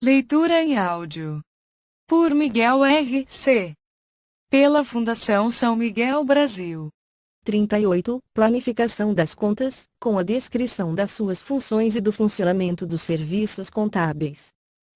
Leitura em áudio. Por Miguel R.C. Pela Fundação São Miguel Brasil. 38. Planificação das contas, com a descrição das suas funções e do funcionamento dos serviços contábeis.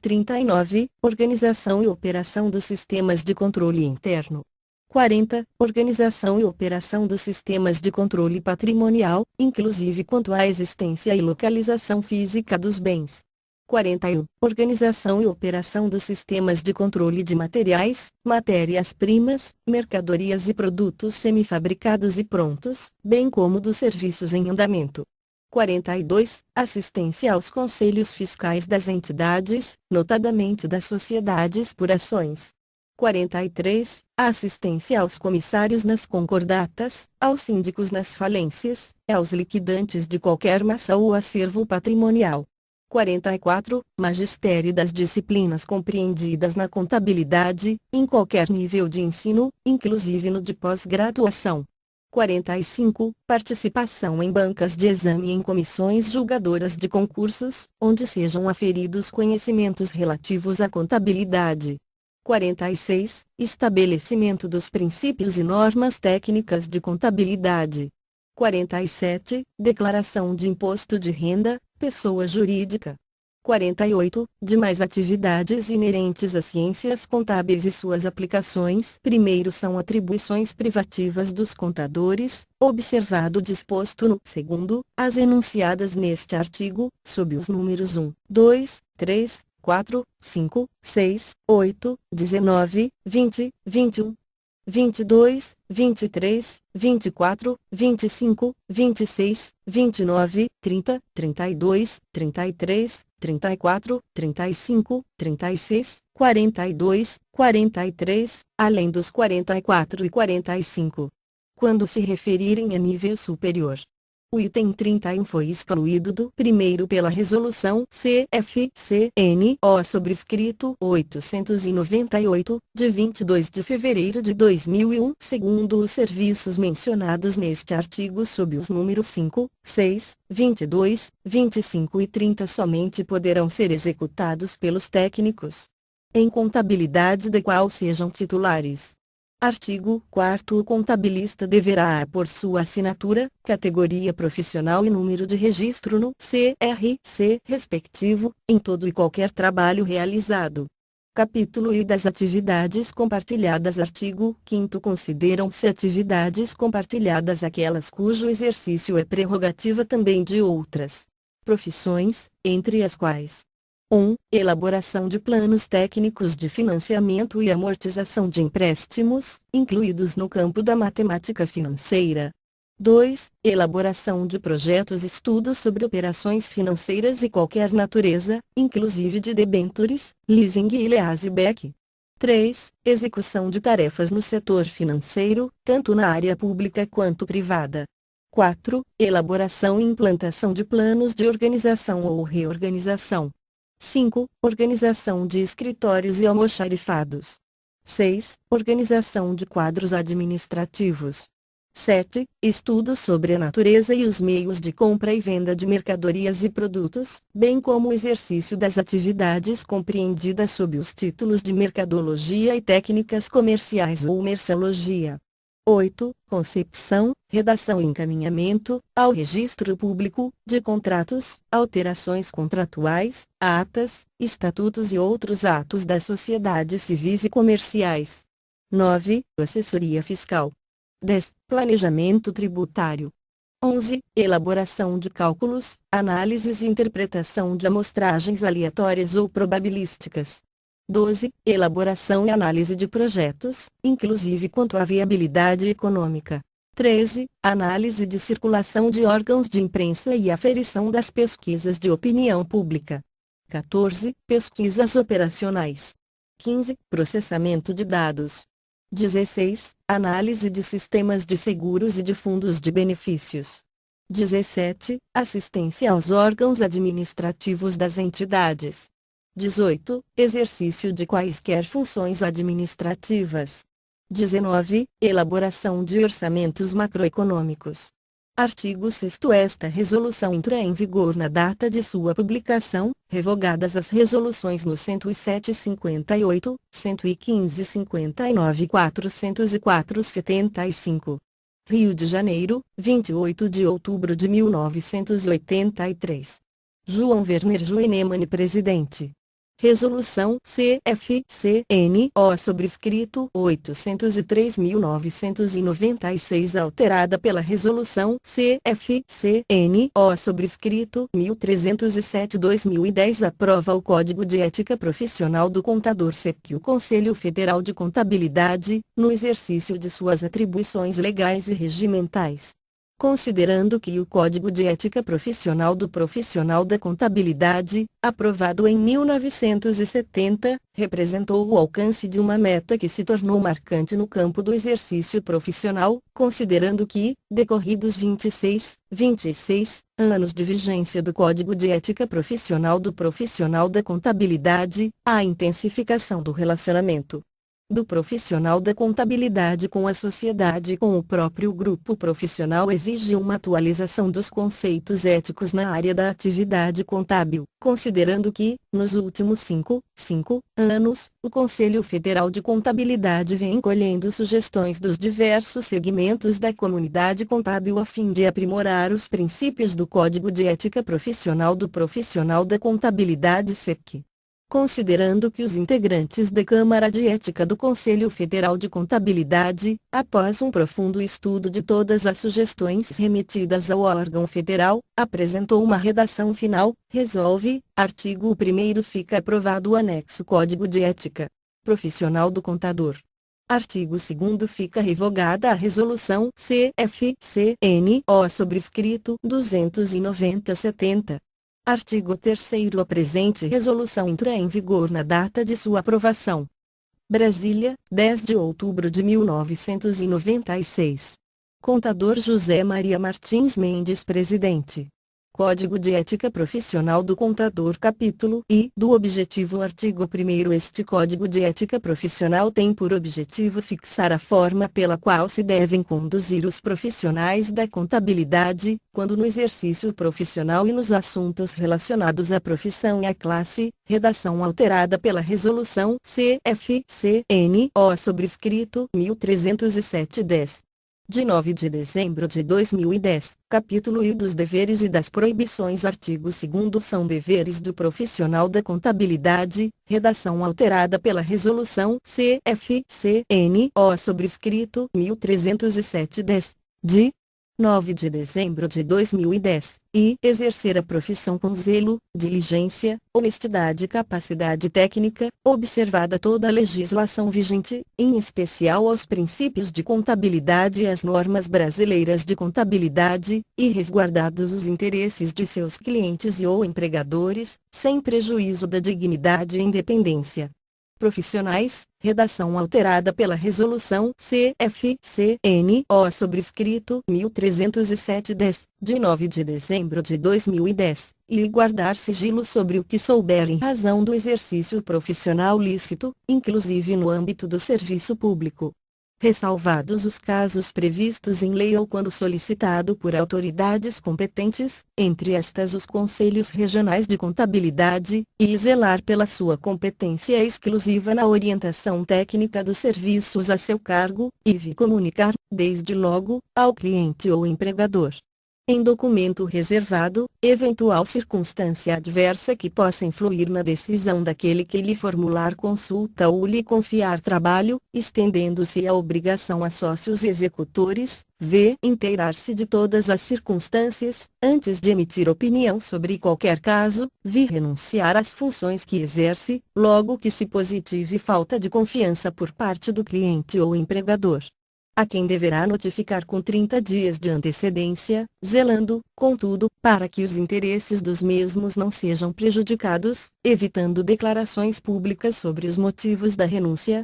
39. Organização e operação dos sistemas de controle interno. 40. Organização e operação dos sistemas de controle patrimonial, inclusive quanto à existência e localização física dos bens. 41. Organização e operação dos sistemas de controle de materiais, matérias-primas, mercadorias e produtos semifabricados e prontos, bem como dos serviços em andamento. 42. Assistência aos conselhos fiscais das entidades, notadamente das sociedades por ações. 43. Assistência aos comissários nas concordatas, aos síndicos nas falências, aos liquidantes de qualquer massa ou acervo patrimonial. 44. Magistério das disciplinas compreendidas na contabilidade, em qualquer nível de ensino, inclusive no de pós-graduação. 45. Participação em bancas de exame e em comissões julgadoras de concursos, onde sejam aferidos conhecimentos relativos à contabilidade. 46. Estabelecimento dos princípios e normas técnicas de contabilidade. 47. Declaração de imposto de renda, pessoa jurídica. 48. Demais atividades inerentes às ciências contábeis e suas aplicações. Primeiro são atribuições privativas dos contadores, observado o disposto no segundo, as enunciadas neste artigo, sob os números 1, 2, 3, 4, 5, 6, 8, 19, 20, 21. 22, 23, 24, 25, 26, 29, 30, 32, 33, 34, 35, 36, 42, 43, além dos 44 e 45. Quando se referirem a nível superior. O item 31 foi excluído do primeiro pela Resolução CFCNO sobrescrito 898, de 22 de fevereiro de 2001, segundo os serviços mencionados neste artigo sob os números 5, 6, 22, 25 e 30 somente poderão ser executados pelos técnicos em contabilidade da qual sejam titulares. Artigo 4º. O contabilista deverá por sua assinatura, categoria profissional e número de registro no CRC respectivo, em todo e qualquer trabalho realizado. Capítulo I das atividades compartilhadas. Artigo 5º. Consideram-se atividades compartilhadas aquelas cujo exercício é prerrogativa também de outras profissões, entre as quais 1. Elaboração de planos técnicos de financiamento e amortização de empréstimos, incluídos no campo da matemática financeira. 2. Elaboração de projetos e estudos sobre operações financeiras e qualquer natureza, inclusive de debêntures, leasing e leaseback. 3. Execução de tarefas no setor financeiro, tanto na área pública quanto privada. 4. Elaboração e implantação de planos de organização ou reorganização. 5. Organização de escritórios e almoxarifados. 6. Organização de quadros administrativos. 7. Estudos sobre a natureza e os meios de compra e venda de mercadorias e produtos, bem como o exercício das atividades compreendidas sob os títulos de mercadologia e técnicas comerciais ou merceologia. 8. Concepção, redação e encaminhamento, ao registro público, de contratos, alterações contratuais, atas, estatutos e outros atos das sociedades civis e comerciais. 9. Assessoria fiscal. 10. Planejamento tributário. 11. Elaboração de cálculos, análises e interpretação de amostragens aleatórias ou probabilísticas. 12. Elaboração e análise de projetos, inclusive quanto à viabilidade econômica. 13. Análise de circulação de órgãos de imprensa e aferição das pesquisas de opinião pública. 14. Pesquisas operacionais. 15. Processamento de dados. 16. Análise de sistemas de seguros e de fundos de benefícios. 17. Assistência aos órgãos administrativos das entidades. 18. Exercício de quaisquer funções administrativas. 19. Elaboração de orçamentos macroeconômicos. Artigo 6º. Esta resolução entra em vigor na data de sua publicação, revogadas as resoluções no 107/58, 115/59 e 404/75. Rio de Janeiro, 28 de outubro de 1983. João Werner Joenemann, presidente. Resolução CFCNO sobrescrito 803.996 alterada pela Resolução CFCNO sobrescrito 1307/2010 aprova o Código de Ética Profissional do Contador que o Conselho Federal de Contabilidade, no exercício de suas atribuições legais e regimentais. Considerando que o Código de Ética Profissional do Profissional da Contabilidade, aprovado em 1970, representou o alcance de uma meta que se tornou marcante no campo do exercício profissional, considerando que, decorridos 26 anos de vigência do Código de Ética Profissional do Profissional da Contabilidade, a intensificação do relacionamento do profissional da contabilidade com a sociedade e com o próprio grupo profissional exige uma atualização dos conceitos éticos na área da atividade contábil, considerando que, nos últimos 5 anos, o Conselho Federal de Contabilidade vem colhendo sugestões dos diversos segmentos da comunidade contábil a fim de aprimorar os princípios do Código de Ética Profissional do Profissional da Contabilidade (CEPC). Considerando que os integrantes da Câmara de Ética do Conselho Federal de Contabilidade, após um profundo estudo de todas as sugestões remetidas ao órgão federal, apresentou uma redação final, resolve, artigo 1º fica aprovado o anexo Código de Ética Profissional do Contador. Artigo 2º fica revogada a Resolução CFCNO sobrescrito 290/70. Artigo 3º. A presente resolução entra em vigor na data de sua aprovação. Brasília, 10 de outubro de 1996. Contador José Maria Martins Mendes, presidente. Código de Ética Profissional do Contador. Capítulo I do objetivo. Artigo 1º. Este Código de Ética Profissional tem por objetivo fixar a forma pela qual se devem conduzir os profissionais da contabilidade, quando no exercício profissional e nos assuntos relacionados à profissão e à classe, redação alterada pela Resolução CFCNO sobrescrito 1307/10. De 9 de dezembro de 2010, capítulo I dos deveres e das proibições. Artigo 2º. São deveres do profissional da contabilidade, redação alterada pela Resolução CFCNO sobrescrito 1307/10, de 9 de dezembro de 2010, e exercer a profissão com zelo, diligência, honestidade e capacidade técnica, observada toda a legislação vigente, em especial aos princípios de contabilidade e às normas brasileiras de contabilidade, e resguardados os interesses de seus clientes e ou empregadores, sem prejuízo da dignidade e independência profissionais, redação alterada pela Resolução CFCNO sobrescrito 1307/10, de 9 de dezembro de 2010, e guardar sigilo sobre o que souber em razão do exercício profissional lícito, inclusive no âmbito do serviço público. Ressalvados os casos previstos em lei ou quando solicitado por autoridades competentes, entre estas os Conselhos Regionais de Contabilidade, e zelar pela sua competência exclusiva na orientação técnica dos serviços a seu cargo, e comunicar, desde logo, ao cliente ou empregador, em documento reservado, eventual circunstância adversa que possa influir na decisão daquele que lhe formular consulta ou lhe confiar trabalho, estendendo-se a obrigação a sócios executores, inteirar-se de todas as circunstâncias, antes de emitir opinião sobre qualquer caso, renunciar às funções que exerce, logo que se positive falta de confiança por parte do cliente ou empregador, a quem deverá notificar com 30 dias de antecedência, zelando, contudo, para que os interesses dos mesmos não sejam prejudicados, evitando declarações públicas sobre os motivos da renúncia,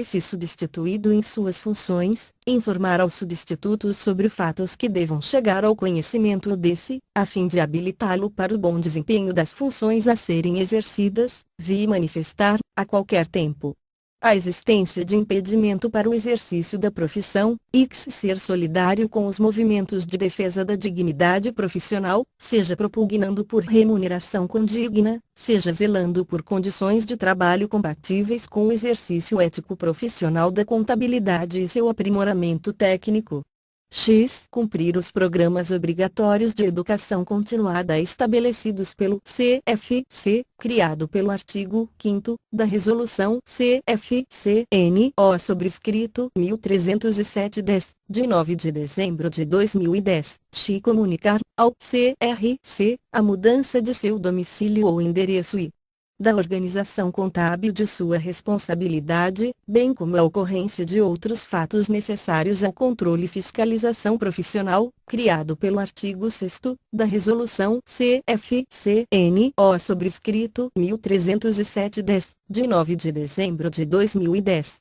se substituído em suas funções, informar ao substituto sobre fatos que devam chegar ao conhecimento desse, a fim de habilitá-lo para o bom desempenho das funções a serem exercidas, manifestar, a qualquer tempo, A existência de impedimento para o exercício da profissão, x ser solidário com os movimentos de defesa da dignidade profissional, seja propugnando por remuneração condigna, seja zelando por condições de trabalho compatíveis com o exercício ético profissional da contabilidade e seu aprimoramento técnico. X. Cumprir os programas obrigatórios de educação continuada estabelecidos pelo CFC, criado pelo artigo 5º da Resolução CFC-NO sobrescrito 1307-10, de 9 de dezembro de 2010. X. Comunicar ao CRC a mudança de seu domicílio ou endereço e da organização contábil de sua responsabilidade, bem como a ocorrência de outros fatos necessários ao controle e fiscalização profissional, criado pelo artigo 6º da Resolução CFC-NO sobrescrito 1307-10, de 9 de dezembro de 2010.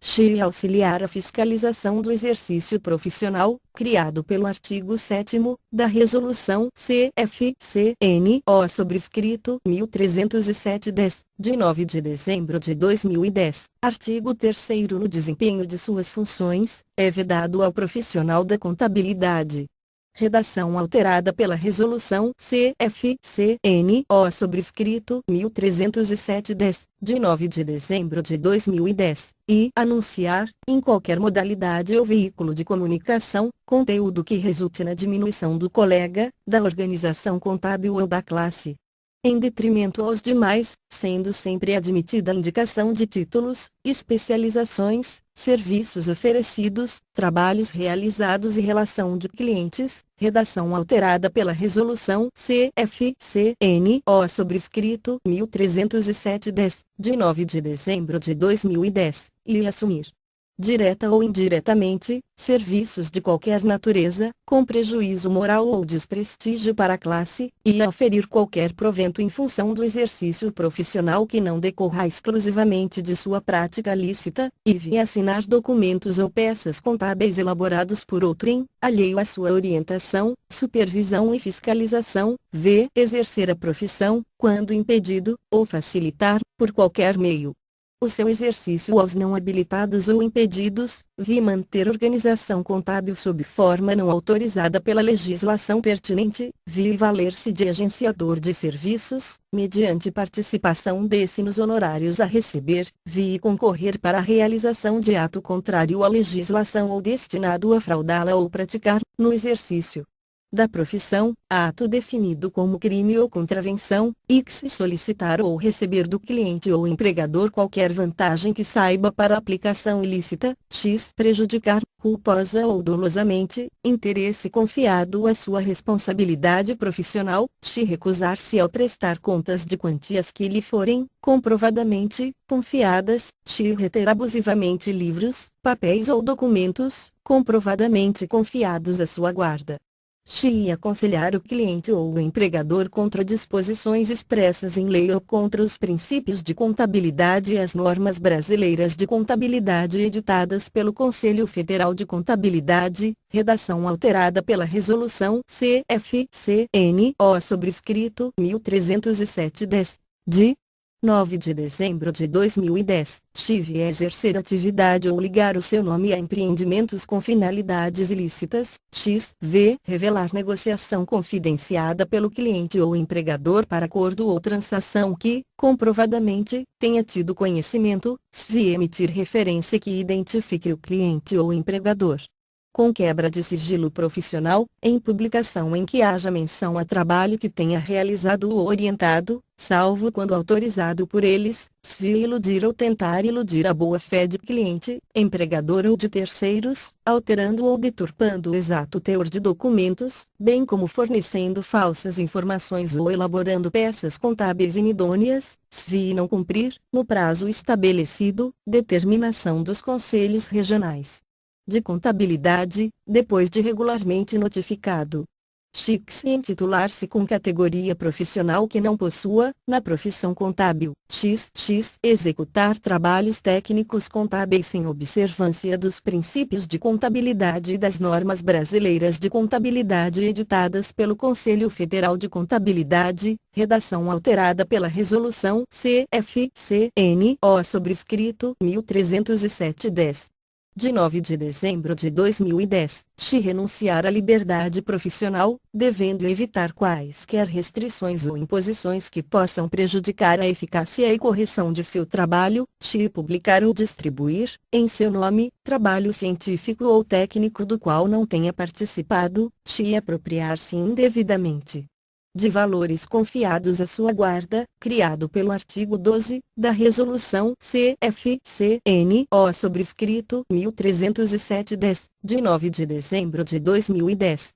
X. Auxiliar a fiscalização do exercício profissional, criado pelo artigo 7º da Resolução CFC-NO sobrescrito 1307-10, de 9 de dezembro de 2010. Artigo 3º. No desempenho de suas funções, é vedado ao profissional da contabilidade. Redação alterada pela Resolução CFC-NO sobrescrito 1307-10, de 9 de dezembro de 2010, e anunciar, em qualquer modalidade ou veículo de comunicação, conteúdo que resulte na diminuição do colega, da organização contábil ou da classe, em detrimento aos demais, sendo sempre admitida a indicação de títulos, especializações, serviços oferecidos, trabalhos realizados e relação de clientes. Redação alterada pela Resolução CFC-NO sobrescrito 1307-10, de 9 de dezembro de 2010, e assumir, direta ou indiretamente, serviços de qualquer natureza, com prejuízo moral ou desprestígio para a classe, e oferir qualquer provento em função do exercício profissional que não decorra exclusivamente de sua prática lícita, e assinar documentos ou peças contábeis elaborados por outrem, alheio à sua orientação, supervisão e fiscalização, exercer a profissão, quando impedido, ou facilitar, por qualquer meio, o seu exercício aos não habilitados ou impedidos, manter organização contábil sob forma não autorizada pela legislação pertinente, valer-se de agenciador de serviços, mediante participação desse nos honorários a receber, concorrer para a realização de ato contrário à legislação ou destinado a fraudá-la ou praticar, no exercício da profissão, ato definido como crime ou contravenção, x solicitar ou receber do cliente ou empregador qualquer vantagem que saiba para aplicação ilícita, x prejudicar, culposa ou dolosamente, interesse confiado à sua responsabilidade profissional, x recusar-se ao prestar contas de quantias que lhe forem, comprovadamente, confiadas, x reter abusivamente livros, papéis ou documentos, comprovadamente confiados à sua guarda. X aconselhar o cliente ou o empregador contra disposições expressas em lei ou contra os princípios de contabilidade e as normas brasileiras de contabilidade editadas pelo Conselho Federal de Contabilidade, redação alterada pela Resolução CFC-NO sobrescrito 1307-10, de 9 de dezembro de 2010, X exercer atividade ou ligar o seu nome a empreendimentos com finalidades ilícitas, revelar negociação confidenciada pelo cliente ou empregador para acordo ou transação que, comprovadamente, tenha tido conhecimento, emitir referência que identifique o cliente ou empregador, com quebra de sigilo profissional, em publicação em que haja menção a trabalho que tenha realizado ou orientado, salvo quando autorizado por eles, iludir ou tentar iludir a boa-fé de cliente, empregador ou de terceiros, alterando ou deturpando o exato teor de documentos, bem como fornecendo falsas informações ou elaborando peças contábeis inidôneas, não cumprir, no prazo estabelecido, determinação dos conselhos regionais de contabilidade, depois de regularmente notificado. X. Intitular-se com categoria profissional que não possua, na profissão contábil. X. Executar trabalhos técnicos contábeis sem observância dos princípios de contabilidade e das normas brasileiras de contabilidade editadas pelo Conselho Federal de Contabilidade, redação alterada pela Resolução CFC-NO sobrescrito 1307/10. De 9 de dezembro de 2010, renunciar à liberdade profissional, devendo evitar quaisquer restrições ou imposições que possam prejudicar a eficácia e correção de seu trabalho, publicar ou distribuir, em seu nome, trabalho científico ou técnico do qual não tenha participado, apropriar-se indevidamente de valores confiados à sua guarda, criado pelo artigo 12, da Resolução CFC-NO sobrescrito 1307/10, de 9 de dezembro de 2010,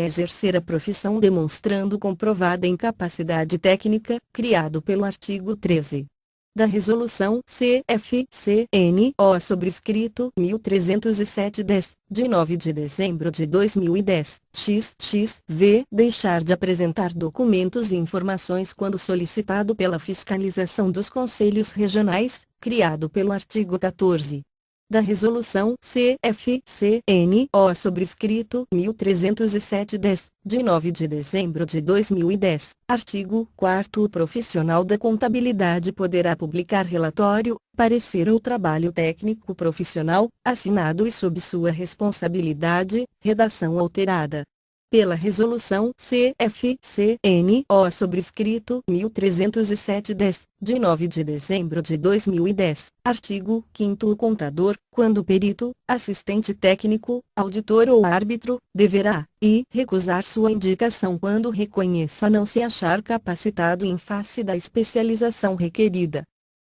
exercer a profissão demonstrando comprovada incapacidade técnica, criado pelo artigo 13 da Resolução CFC-NO sobrescrito 1307/10, de 9 de dezembro de 2010, deixar de apresentar documentos e informações quando solicitado pela fiscalização dos conselhos regionais, criado pelo artigo 14 da Resolução CFC-NO sobrescrito 1307/10, de 9 de dezembro de 2010, artigo 4º. O profissional da contabilidade poderá publicar relatório, parecer ou trabalho técnico profissional, assinado e sob sua responsabilidade, redação alterada pela Resolução CFC-NO sobrescrito 1307/10, de 9 de dezembro de 2010, artigo 5º. O contador, quando perito, assistente técnico, auditor ou árbitro, deverá, recusar sua indicação quando reconheça não se achar capacitado em face da especialização requerida,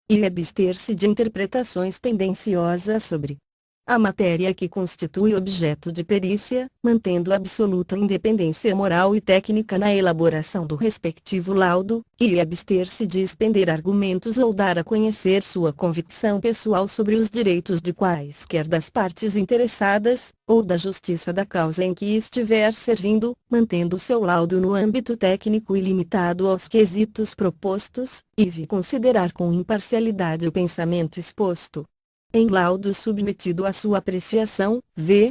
e abster-se de interpretações tendenciosas sobre a matéria que constitui objeto de perícia, mantendo absoluta independência moral e técnica na elaboração do respectivo laudo, e abster-se de expender argumentos ou dar a conhecer sua convicção pessoal sobre os direitos de quaisquer das partes interessadas, ou da justiça da causa em que estiver servindo, mantendo seu laudo no âmbito técnico e limitado aos quesitos propostos, e considerar com imparcialidade o pensamento exposto em laudo submetido à sua apreciação,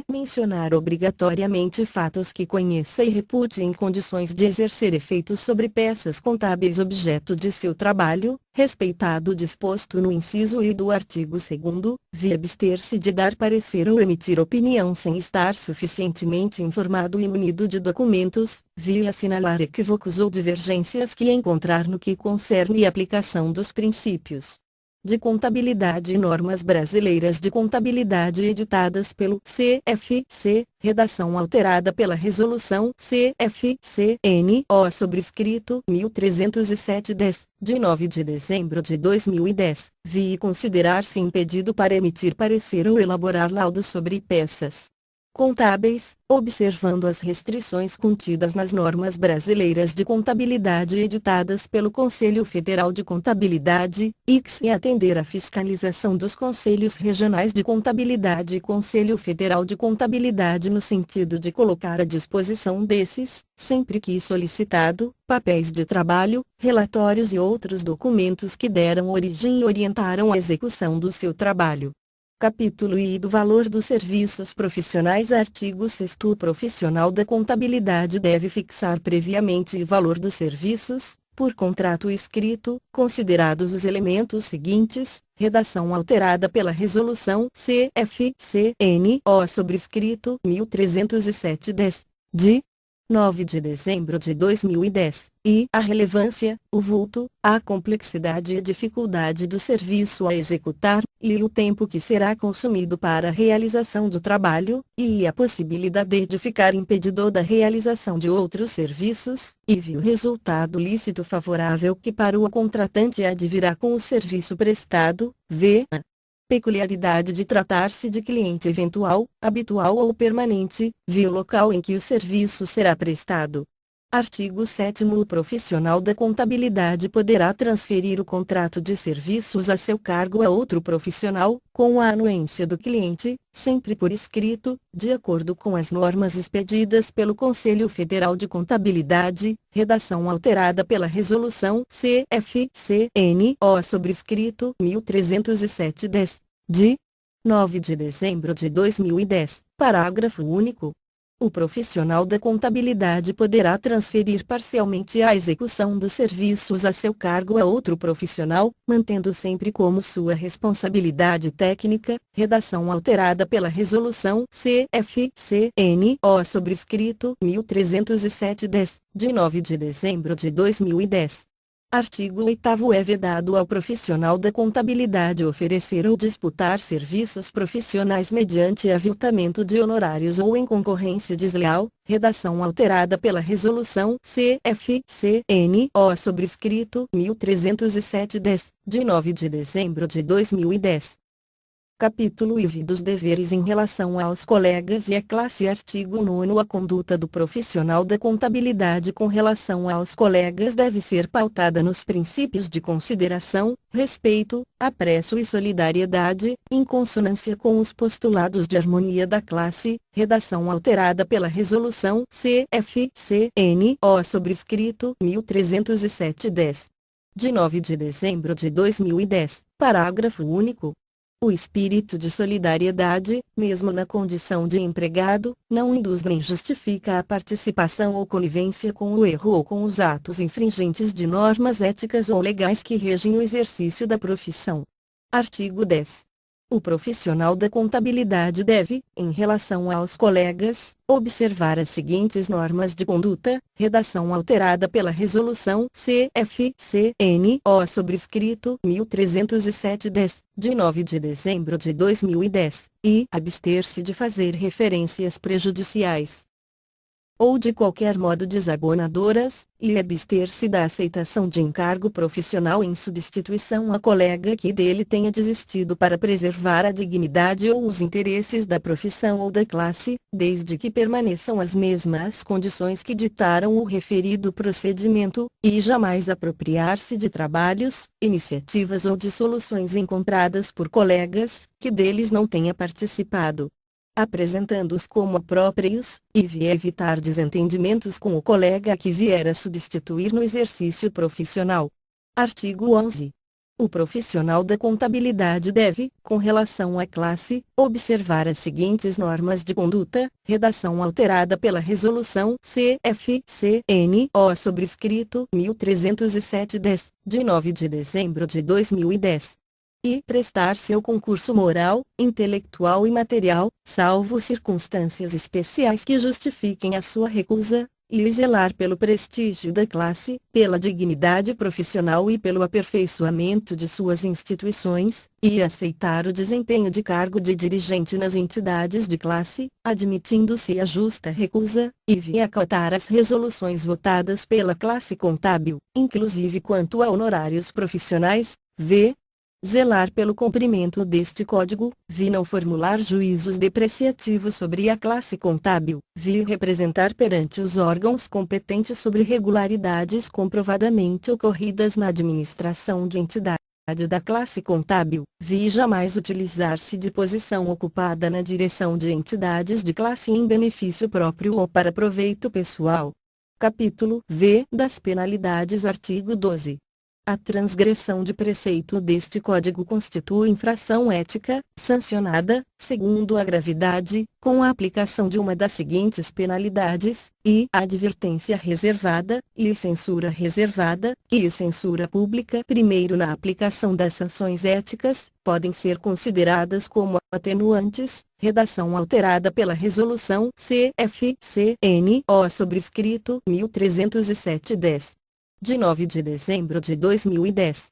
mencionar obrigatoriamente fatos que conheça e repute em condições de exercer efeitos sobre peças contábeis objeto de seu trabalho, respeitado o disposto no inciso I do artigo 2º, abster-se de dar parecer ou emitir opinião sem estar suficientemente informado e munido de documentos, assinalar equívocos ou divergências que encontrar no que concerne a aplicação dos princípios de contabilidade e normas brasileiras de contabilidade editadas pelo CFC, redação alterada pela Resolução CFC-NO sobrescrito 1307/10, de 9 de dezembro de 2010, considerar-se impedido para emitir parecer ou elaborar laudo sobre peças contábeis, observando as restrições contidas nas normas brasileiras de contabilidade editadas pelo Conselho Federal de Contabilidade, e atender à fiscalização dos Conselhos Regionais de Contabilidade e Conselho Federal de Contabilidade no sentido de colocar à disposição desses, sempre que solicitado, papéis de trabalho, relatórios e outros documentos que deram origem e orientaram a execução do seu trabalho. Capítulo I do valor dos serviços profissionais. Artigo 6º. O profissional da contabilidade deve fixar previamente o valor dos serviços, por contrato escrito, considerados os elementos seguintes, redação alterada pela Resolução CFC-NO sobrescrito 1307/10, de 9 de dezembro de 2010, e a relevância, o vulto, a complexidade e a dificuldade do serviço a executar, e o tempo que será consumido para a realização do trabalho, e a possibilidade de ficar impedido da realização de outros serviços, e o resultado lícito favorável que para o contratante advirá com o serviço prestado, a peculiaridade de tratar-se de cliente eventual, habitual ou permanente, o local em que o serviço será prestado, Artigo 7º. O profissional da contabilidade poderá transferir o contrato de serviços a seu cargo a outro profissional, com a anuência do cliente, sempre por escrito, de acordo com as normas expedidas pelo Conselho Federal de Contabilidade, redação alterada pela Resolução CFC-NO sobrescrito 1307-10, de 9 de dezembro de 2010, parágrafo único. O profissional da contabilidade poderá transferir parcialmente a execução dos serviços a seu cargo a outro profissional, mantendo sempre como sua responsabilidade técnica, redação alterada pela Resolução CFC-NO sobrescrito 1307-10, de 9 de dezembro de 2010. Artigo 8º. É vedado ao profissional da contabilidade oferecer ou disputar serviços profissionais mediante aviltamento de honorários ou em concorrência desleal, redação alterada pela Resolução CFC-NO sobrescrito 1307-10, de 9 de dezembro de 2010. Capítulo IV dos deveres em relação aos colegas e à classe. Artigo 9º. A conduta do profissional da contabilidade com relação aos colegas deve ser pautada nos princípios de consideração, respeito, apreço e solidariedade, em consonância com os postulados de harmonia da classe, redação alterada pela Resolução CFC-NO sobrescrito 1307-10, de 9 de dezembro de 2010, parágrafo único. O espírito de solidariedade, mesmo na condição de empregado, não induz nem justifica a participação ou conivência com o erro ou com os atos infringentes de normas éticas ou legais que regem o exercício da profissão. Artigo 10. O profissional da contabilidade deve, em relação aos colegas, observar as seguintes normas de conduta, redação alterada pela Resolução CFC-NO sobrescrito 1307-10, de 9 de dezembro de 2010, e abster-se de fazer referências prejudiciais ou de qualquer modo desabonadoras, e abster-se da aceitação de encargo profissional em substituição a colega que dele tenha desistido para preservar a dignidade ou os interesses da profissão ou da classe, desde que permaneçam as mesmas condições que ditaram o referido procedimento, e jamais apropriar-se de trabalhos, iniciativas ou de soluções encontradas por colegas, que deles não tenha participado, apresentando-os como próprios, e evitar desentendimentos com o colega que vier a substituir no exercício profissional. Artigo 11. O profissional da contabilidade deve, com relação à classe, observar as seguintes normas de conduta, redação alterada pela Resolução CFC-NO sobrescrito 1307-10, de 9 de dezembro de 2010. E prestar-se ao concurso moral, intelectual e material, salvo circunstâncias especiais que justifiquem a sua recusa, e zelar pelo prestígio da classe, pela dignidade profissional e pelo aperfeiçoamento de suas instituições, e aceitar o desempenho de cargo de dirigente nas entidades de classe, admitindo-se a justa recusa, e acatar as resoluções votadas pela classe contábil, inclusive quanto a honorários profissionais, zelar pelo cumprimento deste Código, não formular juízos depreciativos sobre a classe contábil, representar perante os órgãos competentes sobre irregularidades comprovadamente ocorridas na administração de entidade da classe contábil, jamais utilizar-se de posição ocupada na direção de entidades de classe em benefício próprio ou para proveito pessoal. Capítulo V das penalidades. Artigo 12. A transgressão de preceito deste Código constitui infração ética, sancionada, segundo a gravidade, com a aplicação de uma das seguintes penalidades, e advertência reservada, e censura reservada, e censura pública. Primeiro, na aplicação das sanções éticas, podem ser consideradas como atenuantes, redação alterada pela Resolução CFC-NO sobrescrito 1307-10. de 9 de dezembro de 2010.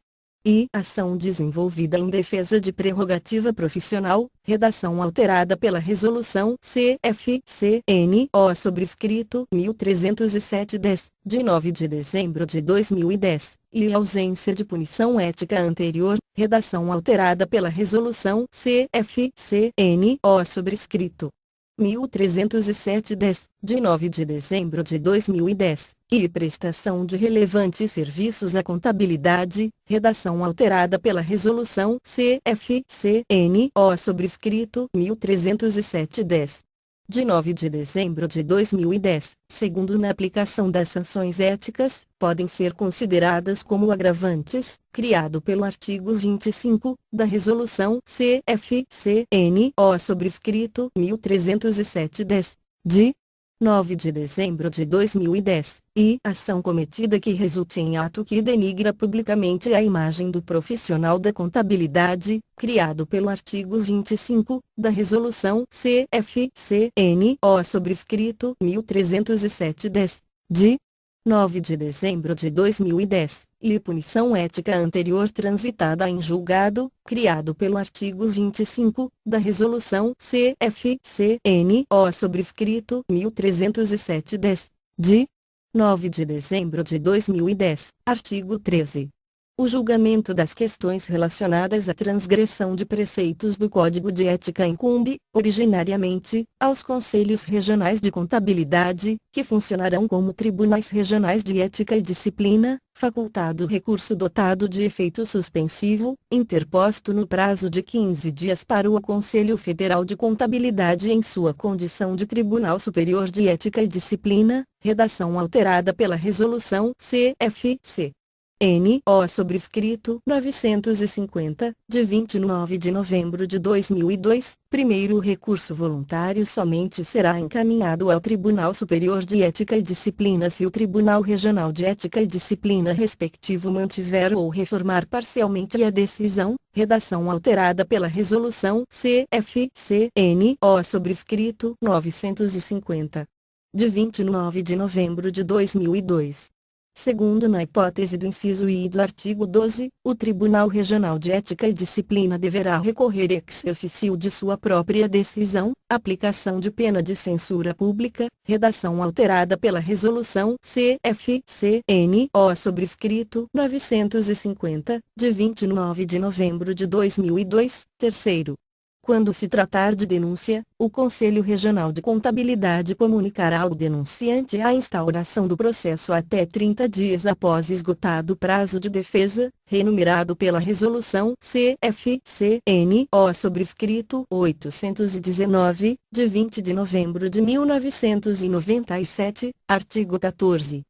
E ação desenvolvida em defesa de prerrogativa profissional, redação alterada pela Resolução CFC-NO sobrescrito 1307-10, de 9 de dezembro de 2010, e ausência de punição ética anterior, redação alterada pela Resolução CFC-NO sobrescrito 1307-10, de 9 de dezembro de 2010. e prestação de relevantes serviços à contabilidade, redação alterada pela Resolução CFC-NO sobrescrito 1307/10. De 9 de dezembro de 2010, segundo na aplicação das sanções éticas, podem ser consideradas como agravantes, criado pelo artigo 25, da Resolução CFC-NO sobrescrito 1307/10, de 9 de dezembro de 2010, e ação cometida que resulte em ato que denigra publicamente a imagem do profissional da contabilidade, criado pelo artigo 25, da Resolução CFC-NO sobrescrito 1307/10, de 9 de dezembro de 2010, e punição ética anterior transitada em julgado, criado pelo artigo 25, da Resolução CFC-NO sobrescrito 1307/10, de 9 de dezembro de 2010, artigo 13. O julgamento das questões relacionadas à transgressão de preceitos do Código de Ética incumbe, originariamente, aos Conselhos Regionais de Contabilidade, que funcionarão como Tribunais Regionais de Ética e Disciplina, facultado recurso dotado de efeito suspensivo, interposto no prazo de 15 dias para o Conselho Federal de Contabilidade em sua condição de Tribunal Superior de Ética e Disciplina, redação alterada pela Resolução CFC. NO sobrescrito 950, de 29 de novembro de 2002, primeiro recurso voluntário somente será encaminhado ao Tribunal Superior de Ética e Disciplina se o Tribunal Regional de Ética e Disciplina respectivo mantiver ou reformar parcialmente a decisão, redação alterada pela Resolução CFC-NO sobrescrito 950, de 29 de novembro de 2002. Segundo na hipótese do inciso I do artigo 12, o Tribunal Regional de Ética e Disciplina deverá recorrer ex officio de sua própria decisão, aplicação de pena de censura pública, redação alterada pela Resolução CFC-NO sobrescrito 950, de 29 de novembro de 2002, terceiro. Quando se tratar de denúncia, o Conselho Regional de Contabilidade comunicará ao denunciante a instauração do processo até 30 dias após esgotado o prazo de defesa, renumerado pela Resolução CFC-NO sobrescrito 819, de 20 de novembro de 1997, artigo 14.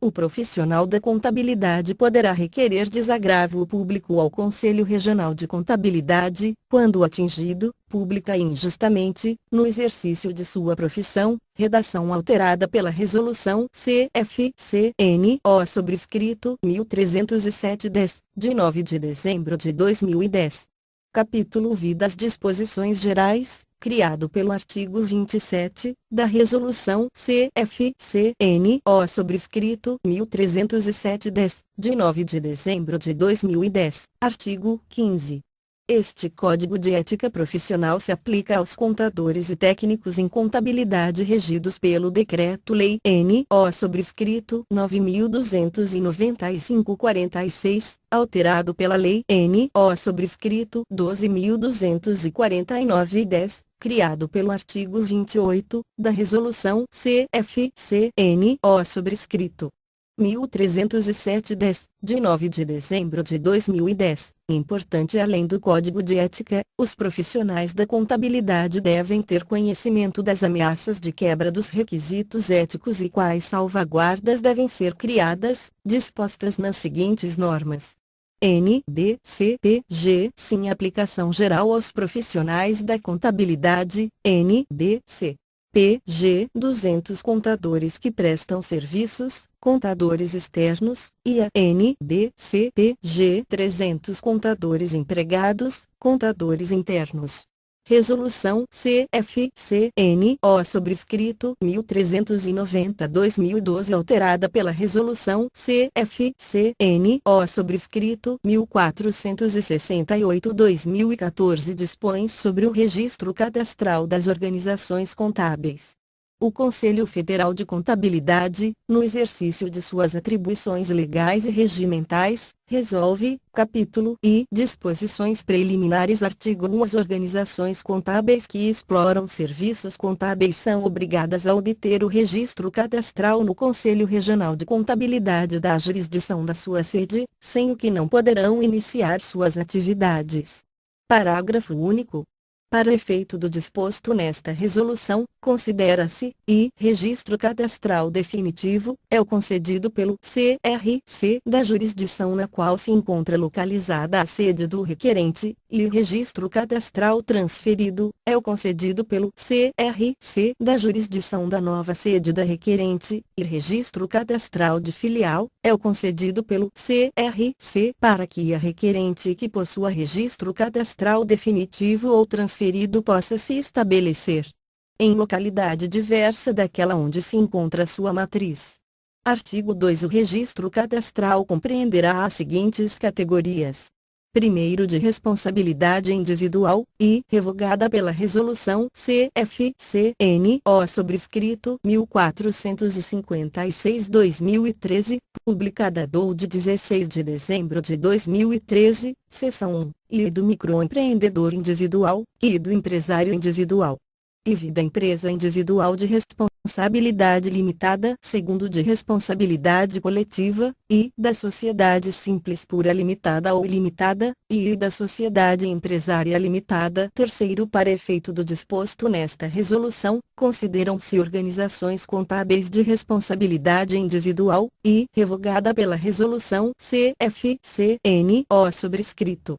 O profissional da contabilidade poderá requerer desagravo público ao Conselho Regional de Contabilidade, quando atingido, pública e injustamente, no exercício de sua profissão, redação alterada pela Resolução CFC-NO sobrescrito 1307/10, de 9 de dezembro de 2010. Capítulo V das Disposições Gerais, criado pelo artigo 27, da Resolução CFC-NO sobrescrito 1307/10, de 9 de dezembro de 2010, artigo 15. Este Código de Ética Profissional se aplica aos contadores e técnicos em contabilidade regidos pelo Decreto-Lei N.O. sobrescrito 9.295/46, alterado pela Lei N.O. sobrescrito 12.249/10, criado pelo artigo 28, da Resolução CFC-NO sobrescrito 1307/10, de 9 de dezembro de 2010. Importante: além do Código de Ética, os profissionais da contabilidade devem ter conhecimento das ameaças de quebra dos requisitos éticos e quais salvaguardas devem ser criadas, dispostas nas seguintes normas. NBCPG sim aplicação geral aos profissionais da contabilidade, NBC. PG 200 contadores que prestam serviços, contadores externos, e a NBCPG 300 contadores empregados, contadores internos. Resolução CFC-NO sobrescrito 1390/2012 alterada pela Resolução CFC-NO sobrescrito 1468/2014 dispõe sobre o registro cadastral das organizações contábeis. O Conselho Federal de Contabilidade, no exercício de suas atribuições legais e regimentais, resolve, capítulo I, disposições preliminares. Artigo 1. As organizações contábeis que exploram serviços contábeis são obrigadas a obter o registro cadastral no Conselho Regional de Contabilidade da jurisdição da sua sede, sem o que não poderão iniciar suas atividades. Parágrafo único. Para efeito do disposto nesta resolução, considera-se, e registro cadastral definitivo, é o concedido pelo CRC da jurisdição na qual se encontra localizada a sede do requerente, e o registro cadastral transferido, é o concedido pelo CRC da jurisdição da nova sede da requerente, e registro cadastral de filial, é o concedido pelo CRC para que a requerente que possua registro cadastral definitivo ou transferido possa se estabelecer em localidade diversa daquela onde se encontra sua matriz. Artigo 2. O registro cadastral compreenderá as seguintes categorias: primeiro, de responsabilidade individual, e revogada pela Resolução CFCNO sobrescrito 1456/2013, publicada de 16 de dezembro de 2013, seção 1, e do microempreendedor individual, e do empresário individual. IV da empresa individual de responsabilidade limitada, segundo de responsabilidade coletiva, e da sociedade simples pura limitada ou ilimitada, e da sociedade empresária limitada. Terceiro, para efeito do disposto nesta resolução, consideram-se organizações contábeis de responsabilidade individual, e revogada pela Resolução CFCNO sobrescrito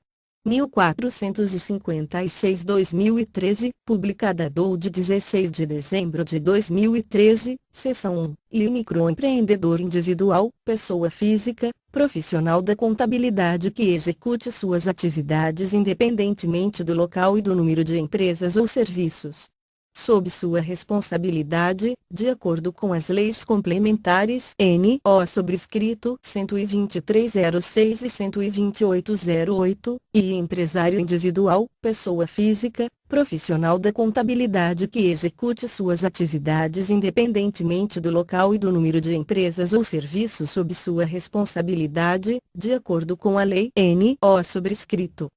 1456/2013, publicada de 16 de dezembro de 2013, seção 1, e microempreendedor individual, pessoa física, profissional da contabilidade que execute suas atividades independentemente do local e do número de empresas ou serviços sob sua responsabilidade, de acordo com as leis complementares N.O. sobrescrito 123/06 e 128/08, e empresário individual, pessoa física, profissional da contabilidade que execute suas atividades independentemente do local e do número de empresas ou serviços sob sua responsabilidade, de acordo com a lei N.O. sobrescrito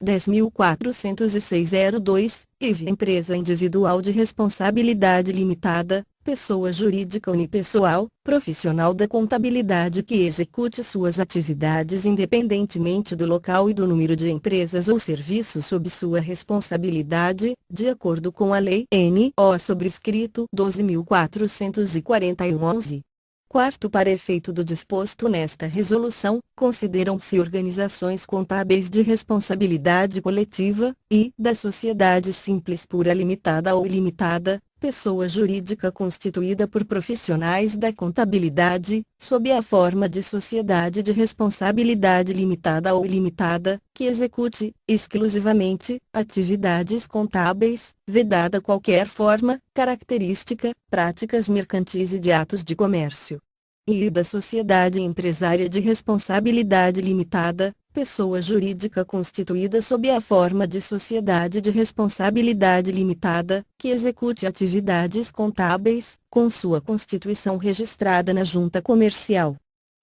10.406/02, IV empresa individual de responsabilidade limitada, pessoa jurídica unipessoal, profissional da contabilidade que execute suas atividades independentemente do local e do número de empresas ou serviços sob sua responsabilidade, de acordo com a lei N.O. sobrescrito 12.441/11. Quarto, para efeito do disposto nesta resolução, consideram-se organizações contábeis de responsabilidade coletiva, e da sociedade simples pura limitada ou ilimitada, pessoa jurídica constituída por profissionais da contabilidade, sob a forma de sociedade de responsabilidade limitada ou ilimitada, que execute, exclusivamente, atividades contábeis, vedada qualquer forma, característica, práticas mercantis e de atos de comércio. E da sociedade empresária de responsabilidade limitada, pessoa jurídica constituída sob a forma de sociedade de responsabilidade limitada, que execute atividades contábeis, com sua constituição registrada na Junta Comercial.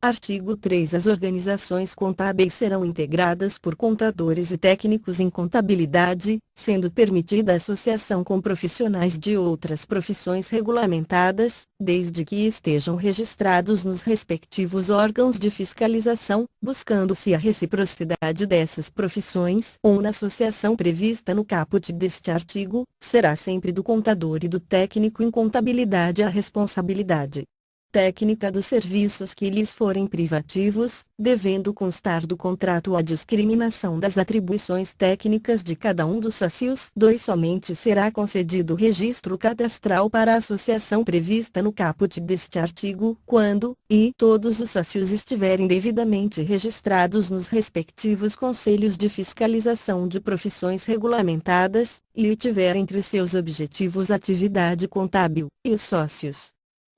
Artigo 3. As organizações contábeis serão integradas por contadores e técnicos em contabilidade, sendo permitida a associação com profissionais de outras profissões regulamentadas, desde que estejam registrados nos respectivos órgãos de fiscalização, buscando-se a reciprocidade dessas profissões, ou na associação prevista no caput deste artigo, será sempre do contador e do técnico em contabilidade a responsabilidade técnica dos serviços que lhes forem privativos, devendo constar do contrato a discriminação das atribuições técnicas de cada um dos sócios. 2. Somente será concedido registro cadastral para a associação prevista no caput deste artigo, quando, e todos os sócios estiverem devidamente registrados nos respectivos conselhos de fiscalização de profissões regulamentadas, e tiver entre seus objetivos atividade contábil, e os sócios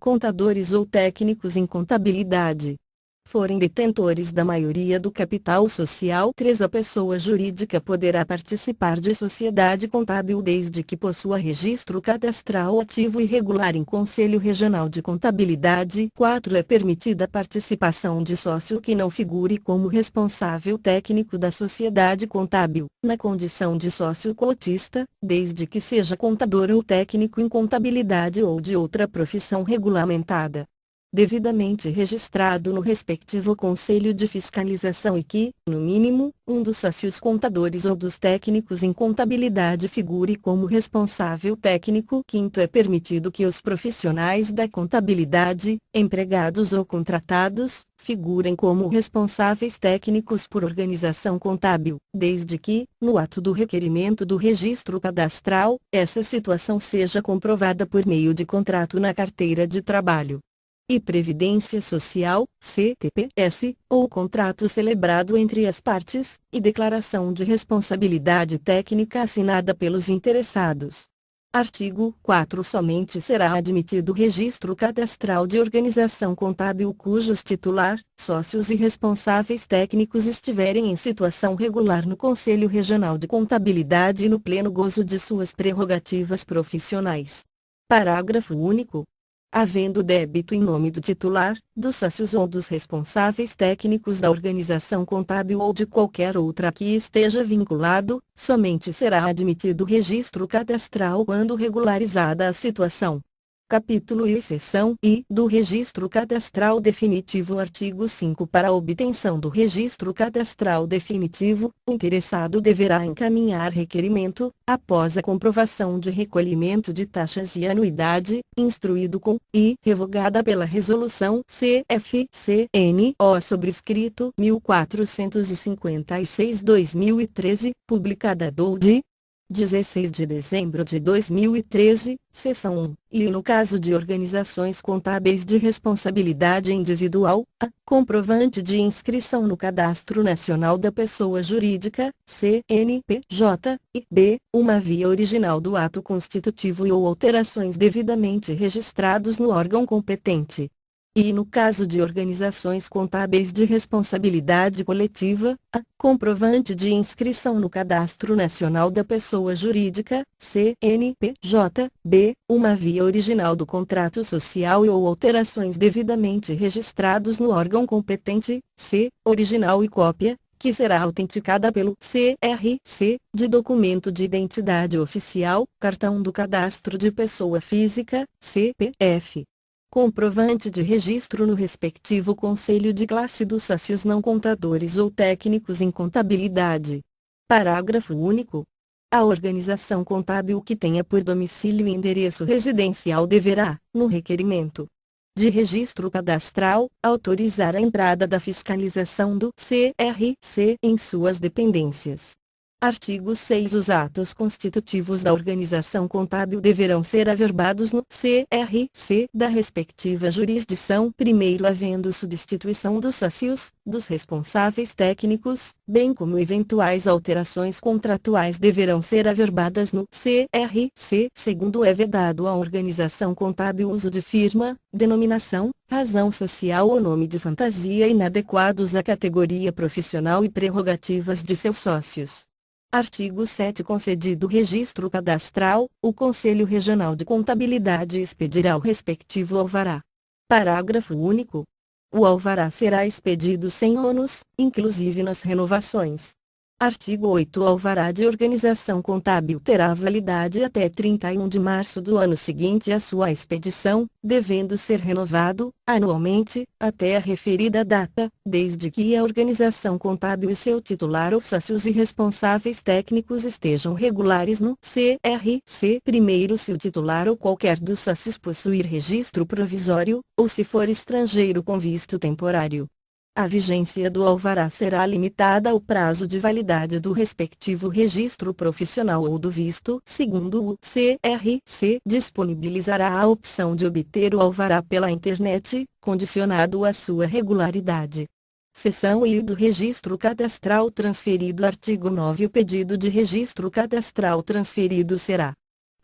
contadores ou técnicos em contabilidade forem detentores da maioria do capital social. 3. A pessoa jurídica poderá participar de sociedade contábil desde que possua registro cadastral ativo e regular em Conselho Regional de Contabilidade. 4. É permitida a participação de sócio que não figure como responsável técnico da sociedade contábil, na condição de sócio cotista, desde que seja contador ou técnico em contabilidade ou de outra profissão regulamentada, devidamente registrado no respectivo Conselho de Fiscalização e que, no mínimo, um dos sócios contadores ou dos técnicos em contabilidade figure como responsável técnico. 5. É permitido que os profissionais da contabilidade, empregados ou contratados, figurem como responsáveis técnicos por organização contábil, desde que, no ato do requerimento do registro cadastral, essa situação seja comprovada por meio de contrato na carteira de trabalho e Previdência Social, CTPS, ou contrato celebrado entre as partes, e declaração de responsabilidade técnica assinada pelos interessados. Artigo 4. Somente será admitido o registro cadastral de organização contábil cujos titular, sócios e responsáveis técnicos estiverem em situação regular no Conselho Regional de Contabilidade e no pleno gozo de suas prerrogativas profissionais. Parágrafo único. Havendo débito em nome do titular, dos sócios ou dos responsáveis técnicos da organização contábil ou de qualquer outra que esteja vinculado, somente será admitido o registro cadastral quando regularizada a situação. Capítulo e seção I do Registro Cadastral Definitivo. Artigo 5. Para a obtenção do registro cadastral definitivo, o interessado deverá encaminhar requerimento, após a comprovação de recolhimento de taxas e anuidade, instruído com, e revogada pela Resolução CFC-NO sobrescrito 1456/2013, publicada de 16 de dezembro de 2013, seção 1, e no caso de organizações contábeis de responsabilidade individual, a comprovante de inscrição no Cadastro Nacional da Pessoa Jurídica, CNPJ, e b. uma via original do ato constitutivo e ou alterações devidamente registrados no órgão competente. E no caso de organizações contábeis de responsabilidade coletiva, a comprovante de inscrição no Cadastro Nacional da Pessoa Jurídica, CNPJ, b. uma via original do contrato social e ou alterações devidamente registrados no órgão competente, c. original e cópia, que será autenticada pelo CRC, de documento de identidade oficial, cartão do cadastro de pessoa física, CPF. Comprovante de registro no respectivo conselho de classe dos sócios não contadores ou técnicos em contabilidade. Parágrafo único. A organização contábil que tenha por domicílio e endereço residencial deverá, no requerimento de registro cadastral, autorizar a entrada da fiscalização do CRC em suas dependências. Artigo 6. Os atos constitutivos da organização contábil deverão ser averbados no CRC da respectiva jurisdição, primeiro havendo substituição dos sócios, dos responsáveis técnicos, bem como eventuais alterações contratuais deverão ser averbadas no CRC. Segundo, é vedado à organização contábil uso de firma, denominação, razão social ou nome de fantasia inadequados à categoria profissional e prerrogativas de seus sócios. Artigo 7. Concedido o registro cadastral, o Conselho Regional de Contabilidade expedirá o respectivo alvará. Parágrafo único. O alvará será expedido sem ônus, inclusive nas renovações. Artigo 8. O alvará de organização contábil terá validade até 31 de março do ano seguinte à sua expedição, devendo ser renovado, anualmente, até a referida data, desde que a organização contábil e seu titular ou sócios e responsáveis técnicos estejam regulares no CRC. Primeiro, se o titular ou qualquer dos sócios possuir registro provisório, ou se for estrangeiro com visto temporário. A vigência do alvará será limitada ao prazo de validade do respectivo registro profissional ou do visto. Segundo, o CRC disponibilizará a opção de obter o alvará pela internet, condicionado à sua regularidade. Seção I do Registro Cadastral Transferido. Artigo 9. O pedido de registro cadastral transferido será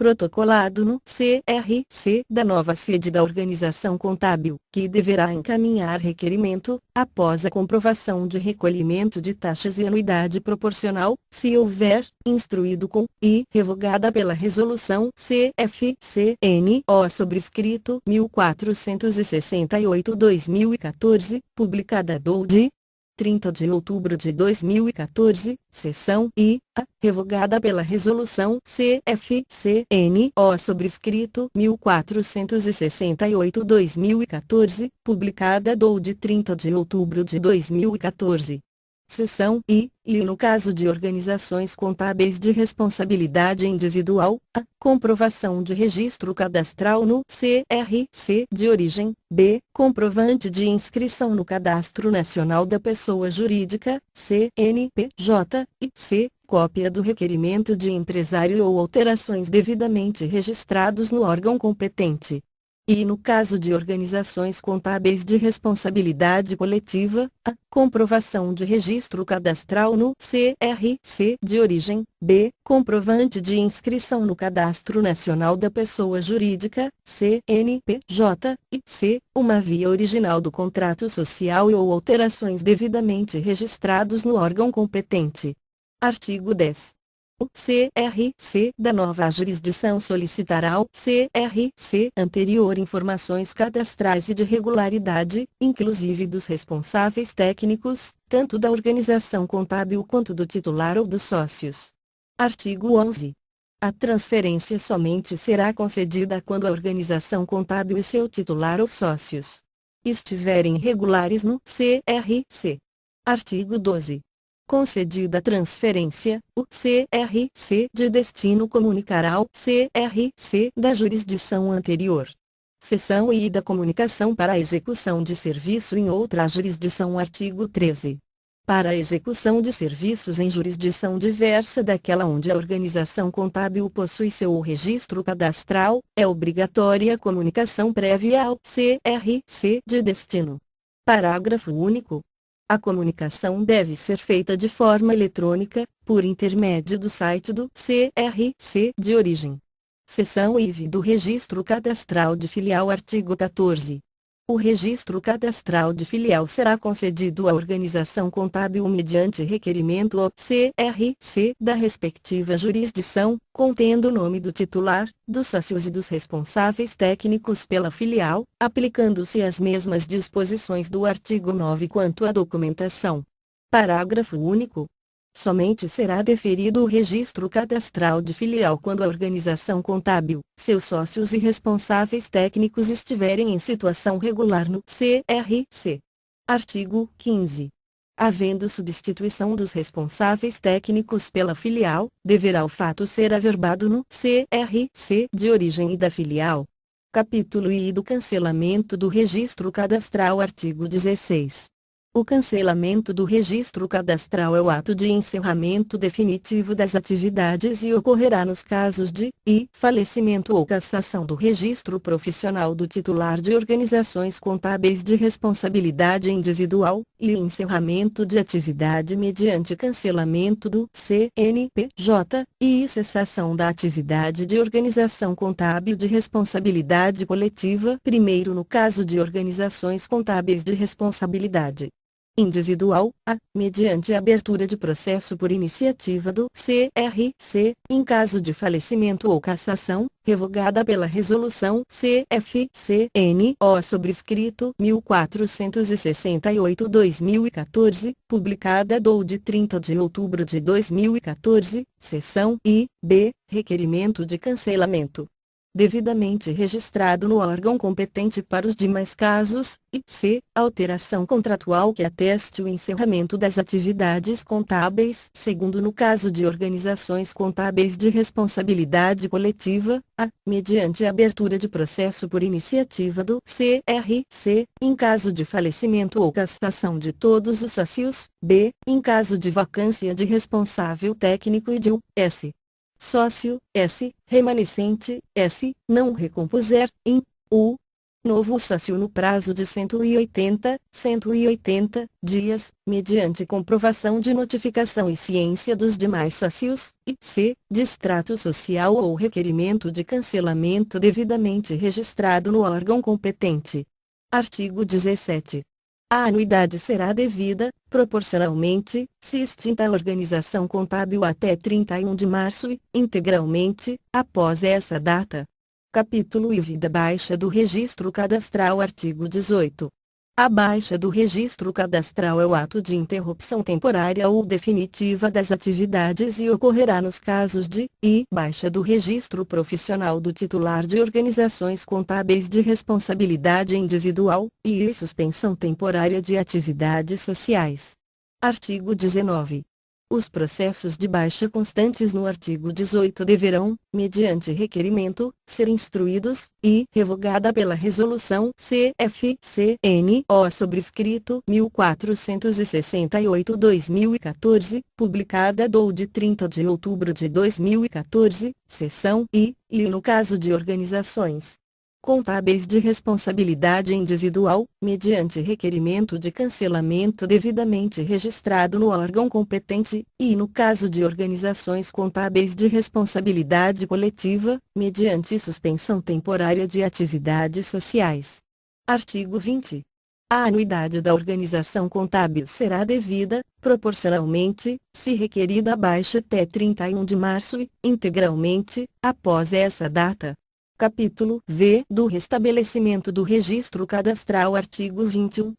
protocolado no CRC da nova sede da organização contábil, que deverá encaminhar requerimento, após a comprovação de recolhimento de taxas e anuidade proporcional, se houver, instruído com, e revogada pela Resolução CFC-NO sobrescrito 1468/2014, publicada do de 30 de outubro de 2014, seção I, a, revogada pela Resolução CFC-NO sobrescrito 1468/2014, publicada do de 30 de outubro de 2014. Seção I, e no caso de organizações contábeis de responsabilidade individual, a comprovação de registro cadastral no CRC de origem, b, comprovante de inscrição no Cadastro Nacional da Pessoa Jurídica, CNPJ, e c, cópia do requerimento de empresário ou alterações devidamente registrados no órgão competente. E no caso de organizações contábeis de responsabilidade coletiva, a comprovação de registro cadastral no CRC de origem, b, comprovante de inscrição no Cadastro Nacional da Pessoa Jurídica, CNPJ, e c, uma via original do contrato social ou alterações devidamente registrados no órgão competente. Artigo 10. O CRC da nova jurisdição solicitará ao CRC anterior informações cadastrais e de regularidade, inclusive dos responsáveis técnicos, tanto da organização contábil quanto do titular ou dos sócios. Artigo 11. A transferência somente será concedida quando a organização contábil e seu titular ou sócios estiverem regulares no CRC. Artigo 12. Concedida a transferência, o CRC de destino comunicará ao CRC da jurisdição anterior. Seção I da comunicação para a execução de serviço em outra jurisdição. Artigo 13. Para a execução de serviços em jurisdição diversa daquela onde a organização contábil possui seu registro cadastral, é obrigatória a comunicação prévia ao CRC de destino. Parágrafo único. A comunicação deve ser feita de forma eletrônica, por intermédio do site do CRC de origem. Seção IV do Registro Cadastral de Filial. Artigo 14. O registro cadastral de filial será concedido à organização contábil mediante requerimento ao CRC da respectiva jurisdição, contendo o nome do titular, dos sócios e dos responsáveis técnicos pela filial, aplicando-se as mesmas disposições do artigo 9 quanto à documentação. Parágrafo único. Somente será deferido o registro cadastral de filial quando a organização contábil, seus sócios e responsáveis técnicos estiverem em situação regular no CRC. Artigo 15. Havendo substituição dos responsáveis técnicos pela filial, deverá o fato ser averbado no CRC de origem e da filial. Capítulo I do cancelamento do registro cadastral. Artigo 16. O cancelamento do registro cadastral é o ato de encerramento definitivo das atividades e ocorrerá nos casos de falecimento ou cassação do registro profissional do titular de organizações contábeis de responsabilidade individual, e encerramento de atividade mediante cancelamento do CNPJ, e cessação da atividade de organização contábil de responsabilidade coletiva, primeiro no caso de organizações contábeis de responsabilidade individual, mediante a abertura de processo por iniciativa do CRC, em caso de falecimento ou cassação, revogada pela Resolução CFC-NO sobrescrito 1468/2014, publicada do de 30 de outubro de 2014, seção I, B, requerimento de cancelamento devidamente registrado no órgão competente para os demais casos, e c. alteração contratual que ateste o encerramento das atividades contábeis, segundo no caso de organizações contábeis de responsabilidade coletiva, mediante a abertura de processo por iniciativa do CRC, em caso de falecimento ou cassação de todos os sócios, b. em caso de vacância de responsável técnico e de s. sócio, S, remanescente, S, não recompuser, in, U. Novo sócio no prazo de 180 dias, mediante comprovação de notificação e ciência dos demais sócios, e c. Distrato social ou requerimento de cancelamento devidamente registrado no órgão competente. Artigo 17. A anuidade será devida, proporcionalmente, se extinta a organização contábil até 31 de março e, integralmente, após essa data. Capítulo IV da baixa do registro cadastral. Artigo 18. A baixa do registro cadastral é o ato de interrupção temporária ou definitiva das atividades e ocorrerá nos casos de baixa do registro profissional do titular de organizações contábeis de responsabilidade individual e suspensão temporária de atividades sociais. Artigo 19. Os processos de baixa constantes no artigo 18 deverão, mediante requerimento, ser instruídos, e revogada pela Resolução CFC-NO sobrescrito 1468/2014, publicada de 30 de outubro de 2014, seção I, e no caso de organizações contábeis de responsabilidade individual, mediante requerimento de cancelamento devidamente registrado no órgão competente, e no caso de organizações contábeis de responsabilidade coletiva, mediante suspensão temporária de atividades sociais. Artigo 20. A anuidade da organização contábil será devida, proporcionalmente, se requerida abaixo até 31 de março e, integralmente, após essa data. Capítulo V do restabelecimento do registro cadastral. Artigo 21.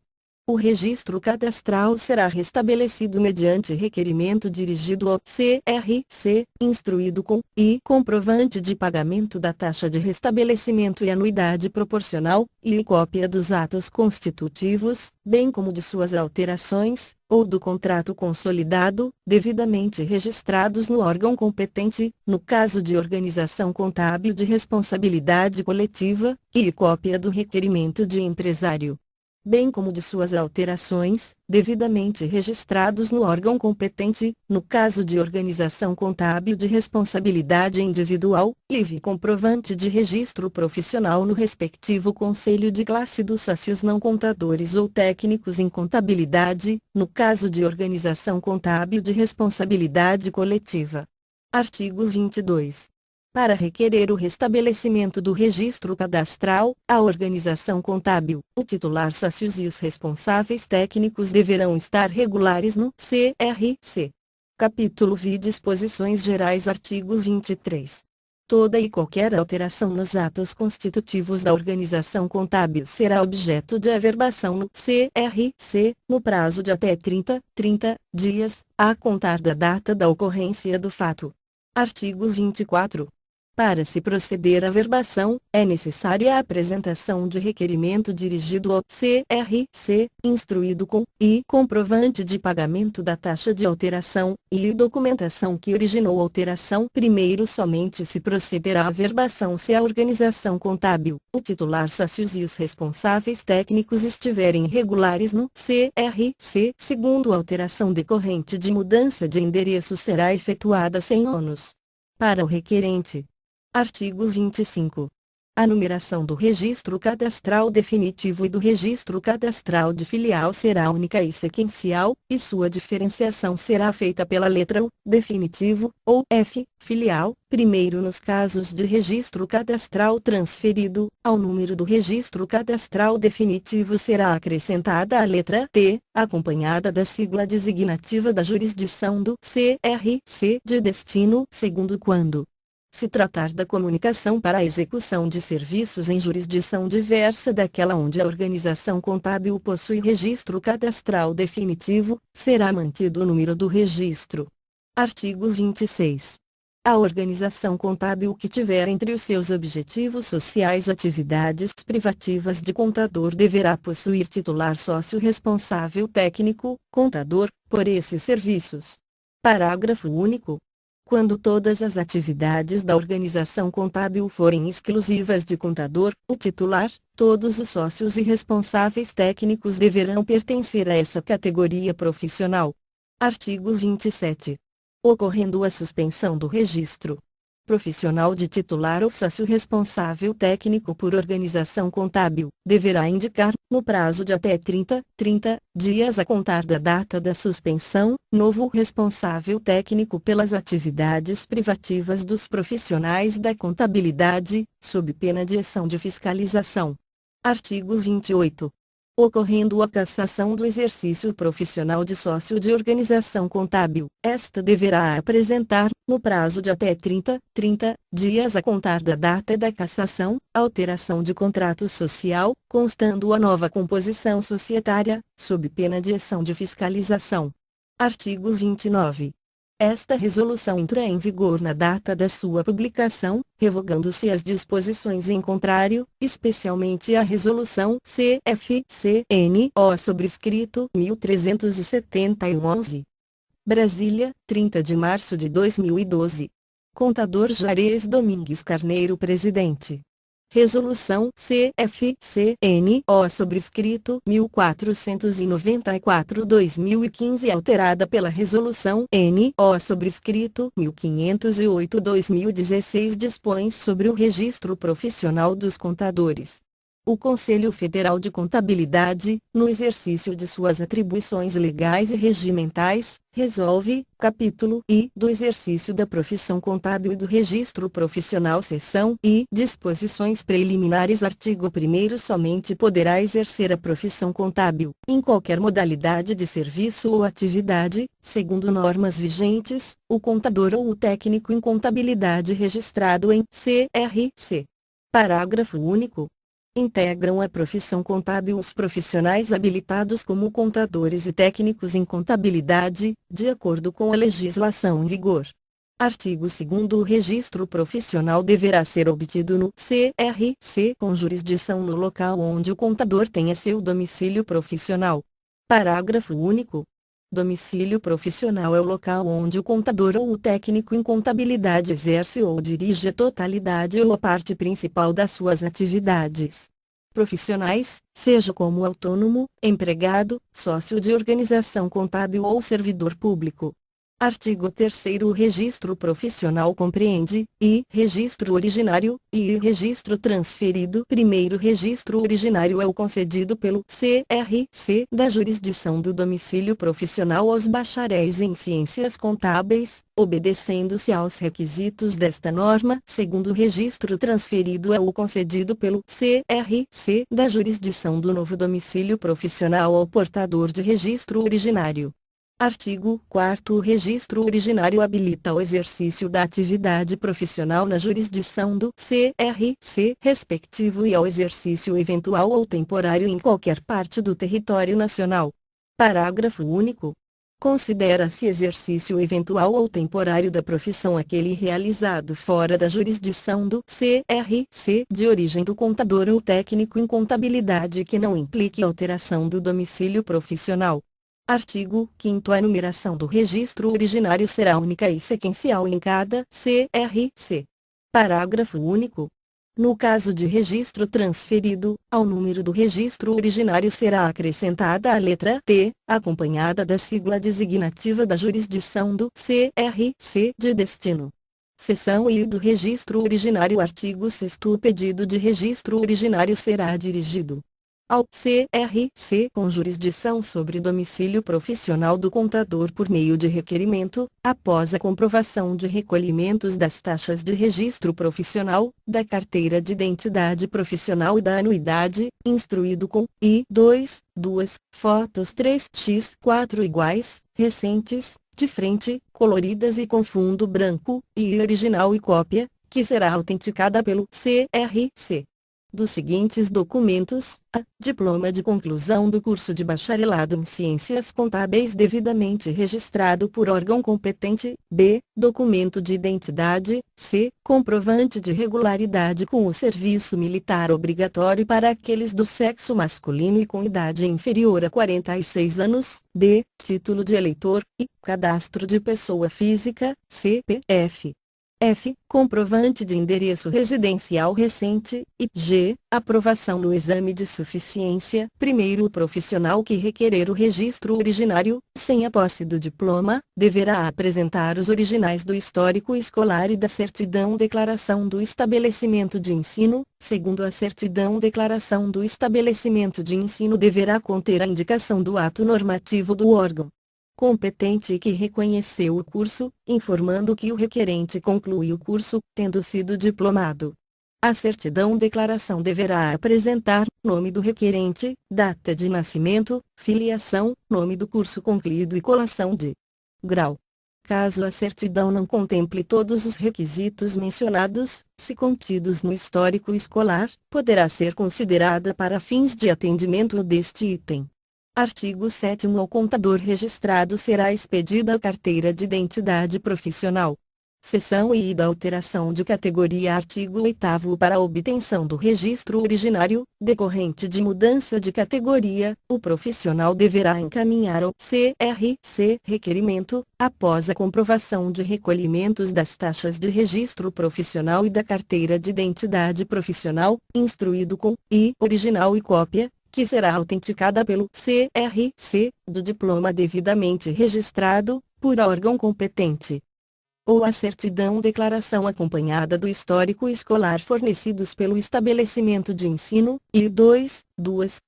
O registro cadastral será restabelecido mediante requerimento dirigido ao CRC, instruído com comprovante de pagamento da taxa de restabelecimento e anuidade proporcional, e cópia dos atos constitutivos, bem como de suas alterações, ou do contrato consolidado, devidamente registrados no órgão competente, no caso de organização contábil de responsabilidade coletiva, e cópia do requerimento de empresário, bem como de suas alterações, devidamente registrados no órgão competente, no caso de organização contábil de responsabilidade individual, e comprovante de registro profissional no respectivo conselho de classe dos sócios não contadores ou técnicos em contabilidade, no caso de organização contábil de responsabilidade coletiva. Artigo 22. Para requerer o restabelecimento do registro cadastral, a organização contábil, o titular sócios e os responsáveis técnicos deverão estar regulares no CRC. Capítulo V Disposições Gerais. Artigo 23. Toda e qualquer alteração nos atos constitutivos da organização contábil será objeto de averbação no CRC, no prazo de até 30 dias, a contar da data da ocorrência do fato. Artigo 24. Para se proceder à averbação, é necessária a apresentação de requerimento dirigido ao CRC, instruído com comprovante de pagamento da taxa de alteração, e documentação que originou a alteração. Primeiro somente se procederá à averbação se a organização contábil, o titular sócios e os responsáveis técnicos estiverem regulares no CRC. Segundo, a alteração decorrente de mudança de endereço será efetuada sem ônus para o requerente. Artigo 25. A numeração do registro cadastral definitivo e do registro cadastral de filial será única e sequencial, e sua diferenciação será feita pela letra U, definitivo, ou F, filial, primeiro nos casos de registro cadastral transferido, ao número do registro cadastral definitivo será acrescentada a letra T, acompanhada da sigla designativa da jurisdição do CRC de destino, segundo quando se tratar da comunicação para a execução de serviços em jurisdição diversa daquela onde a organização contábil possui registro cadastral definitivo, será mantido o número do registro. Artigo 26. A organização contábil que tiver entre os seus objetivos sociais atividades privativas de contador deverá possuir titular sócio responsável técnico, contador, por esses serviços. Parágrafo único. Quando todas as atividades da organização contábil forem exclusivas de contador, o titular, todos os sócios e responsáveis técnicos deverão pertencer a essa categoria profissional. Artigo 27. Ocorrendo a suspensão do registro Profissional de titular ou sócio responsável técnico por organização contábil, deverá indicar, no prazo de até 30 dias a contar da data da suspensão, novo responsável técnico pelas atividades privativas dos profissionais da contabilidade, sob pena de ação de fiscalização. Artigo 28. Ocorrendo a cassação do exercício profissional de sócio de organização contábil, esta deverá apresentar, no prazo de até 30 dias a contar da data da cassação, alteração de contrato social, constando a nova composição societária, sob pena de ação de fiscalização. Artigo 29. Esta resolução entra em vigor na data da sua publicação, revogando-se as disposições em contrário, especialmente a resolução CFC-NO sobrescrito 1371/11. Brasília, 30 de março de 2012. Contador Jarez Domingues Carneiro, presidente. Resolução CFC-NO sobrescrito 1494/2015 alterada pela Resolução NO sobrescrito 1508/2016 dispõe sobre o registro profissional dos contadores. O Conselho Federal de Contabilidade, no exercício de suas atribuições legais e regimentais, resolve, capítulo I do exercício da profissão contábil e do registro profissional seção I disposições preliminares. Artigo 1º somente poderá exercer a profissão contábil, em qualquer modalidade de serviço ou atividade, segundo normas vigentes, o contador ou o técnico em contabilidade registrado em CRC. Parágrafo único. Integram a profissão contábil os profissionais habilitados como contadores e técnicos em contabilidade, de acordo com a legislação em vigor. Artigo 2º O registro profissional deverá ser obtido no CRC com jurisdição no local onde o contador tenha seu domicílio profissional. Parágrafo único. Domicílio profissional é o local onde o contador ou o técnico em contabilidade exerce ou dirige a totalidade ou a parte principal das suas atividades profissionais, seja como autônomo, empregado, sócio de organização contábil ou servidor público. Artigo 3º O registro profissional compreende, I. Registro originário, e registro transferido. Primeiro registro originário é o concedido pelo CRC da jurisdição do domicílio profissional aos bacharéis em ciências contábeis, obedecendo-se aos requisitos desta norma. Segundo registro transferido é o concedido pelo CRC da jurisdição do novo domicílio profissional ao portador de registro originário. Artigo 4º O registro originário habilita o exercício da atividade profissional na jurisdição do CRC respectivo e ao exercício eventual ou temporário em qualquer parte do território nacional. Parágrafo único. Considera-se exercício eventual ou temporário da profissão aquele realizado fora da jurisdição do CRC de origem do contador ou técnico em contabilidade que não implique alteração do domicílio profissional. Artigo 5º A numeração do registro originário será única e sequencial em cada CRC. Parágrafo único. No caso de registro transferido, ao número do registro originário será acrescentada a letra T, acompanhada da sigla designativa da jurisdição do CRC de destino. Seção I do registro originário. Artigo 6º O pedido de registro originário será dirigido ao CRC com jurisdição sobre domicílio profissional do contador por meio de requerimento, após a comprovação de recolhimentos das taxas de registro profissional, da carteira de identidade profissional e da anuidade, instruído com I2, 2 fotos 3x4 iguais, recentes, de frente, coloridas e com fundo branco, e original e cópia, que será autenticada pelo CRC. Dos seguintes documentos: a. Diploma de conclusão do curso de bacharelado em Ciências Contábeis devidamente registrado por órgão competente. B. Documento de identidade. C. Comprovante de regularidade com o serviço militar obrigatório para aqueles do sexo masculino e com idade inferior a 46 anos. D. Título de eleitor. E. Cadastro de pessoa física, CPF. F. Comprovante de endereço residencial recente. E G. Aprovação no exame de suficiência. Primeiro, o profissional que requerer o registro originário, sem a posse do diploma, deverá apresentar os originais do histórico escolar e da certidão-declaração do estabelecimento de ensino. Segundo a certidão-declaração do estabelecimento de ensino deverá conter a indicação do ato normativo do órgão competente que reconheceu o curso, informando que o requerente conclui o curso, tendo sido diplomado. A certidão-declaração deverá apresentar nome do requerente, data de nascimento, filiação, nome do curso concluído e colação de grau. Caso a certidão não contemple todos os requisitos mencionados, se contidos no histórico escolar, poderá ser considerada para fins de atendimento deste item. Artigo 7º. Ao contador registrado será expedida a carteira de identidade profissional. Seção I da alteração de categoria. Artigo 8º. Para a obtenção do registro originário, decorrente de mudança de categoria, o profissional deverá encaminhar ao CRC requerimento, após a comprovação de recolhimentos das taxas de registro profissional e da carteira de identidade profissional, instruído com I original e cópia, que será autenticada pelo CRC, do diploma devidamente registrado, por órgão competente. Ou a certidão-declaração acompanhada do histórico escolar fornecidos pelo estabelecimento de ensino, e 2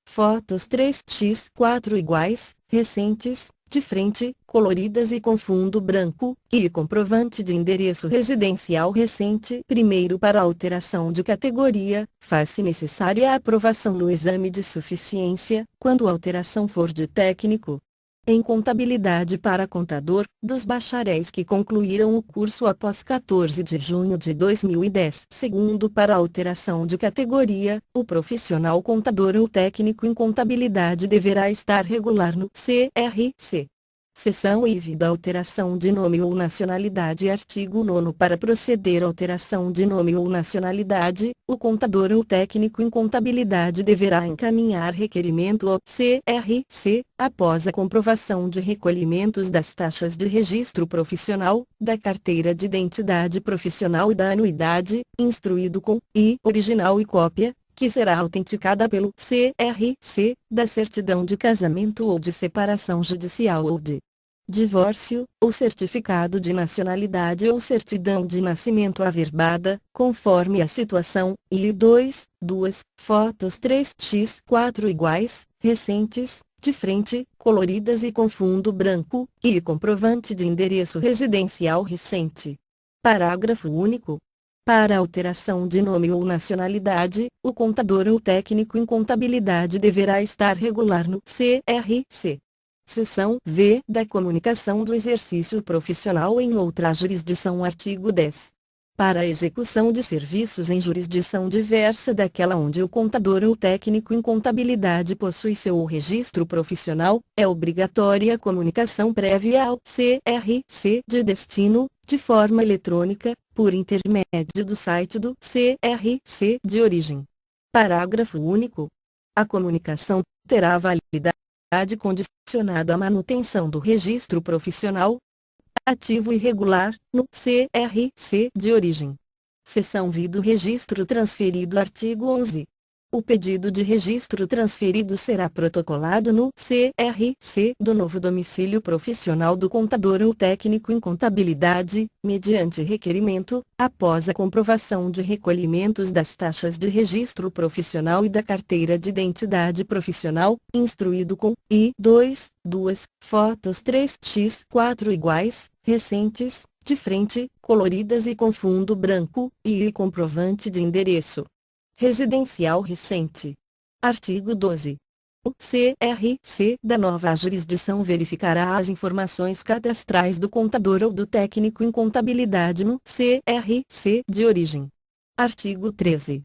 fotos 3x4 iguais, recentes, de frente, coloridas e com fundo branco, e comprovante de endereço residencial recente. Primeiro, para alteração de categoria, faz-se necessária a aprovação no exame de suficiência, quando a alteração for de técnico em contabilidade para contador, dos bacharéis que concluíram o curso após 14 de junho de 2010. Segundo, para alteração de categoria, o profissional contador ou técnico em contabilidade deverá estar regular no CRC. Seção IV da alteração de nome ou nacionalidade. Artigo 9º. Para proceder à alteração de nome ou nacionalidade, o contador ou técnico em contabilidade deverá encaminhar requerimento ao CRC, após a comprovação de recolhimentos das taxas de registro profissional, da carteira de identidade profissional e da anuidade, instruído com I original e cópia, que será autenticada pelo CRC, da certidão de casamento ou de separação judicial ou de divórcio, ou certificado de nacionalidade ou certidão de nascimento averbada, conforme a situação, e 2 fotos 3x4 iguais, recentes, de frente, coloridas e com fundo branco, e comprovante de endereço residencial recente. Parágrafo único. Para alteração de nome ou nacionalidade, o contador ou técnico em contabilidade deverá estar regular no CRC. Seção V da comunicação do exercício profissional em outra jurisdição. Artigo 10. Para a execução de serviços em jurisdição diversa daquela onde o contador ou técnico em contabilidade possui seu registro profissional, é obrigatória a comunicação prévia ao CRC de destino, de forma eletrônica, por intermédio do site do CRC de origem. Parágrafo único. A comunicação terá validade condicionada à manutenção do registro profissional ativo e regular, no CRC de origem. Seção V do registro transferido. Artigo 11. O pedido de registro transferido será protocolado no CRC do novo domicílio profissional do contador ou técnico em contabilidade, mediante requerimento, após a comprovação de recolhimentos das taxas de registro profissional e da carteira de identidade profissional, instruído com I 2 fotos 3x4 iguais, recentes, de frente, coloridas e com fundo branco, e comprovante de endereço residencial recente. Artigo 12. O CRC da nova jurisdição verificará as informações cadastrais do contador ou do técnico em contabilidade no CRC de origem. Artigo 13.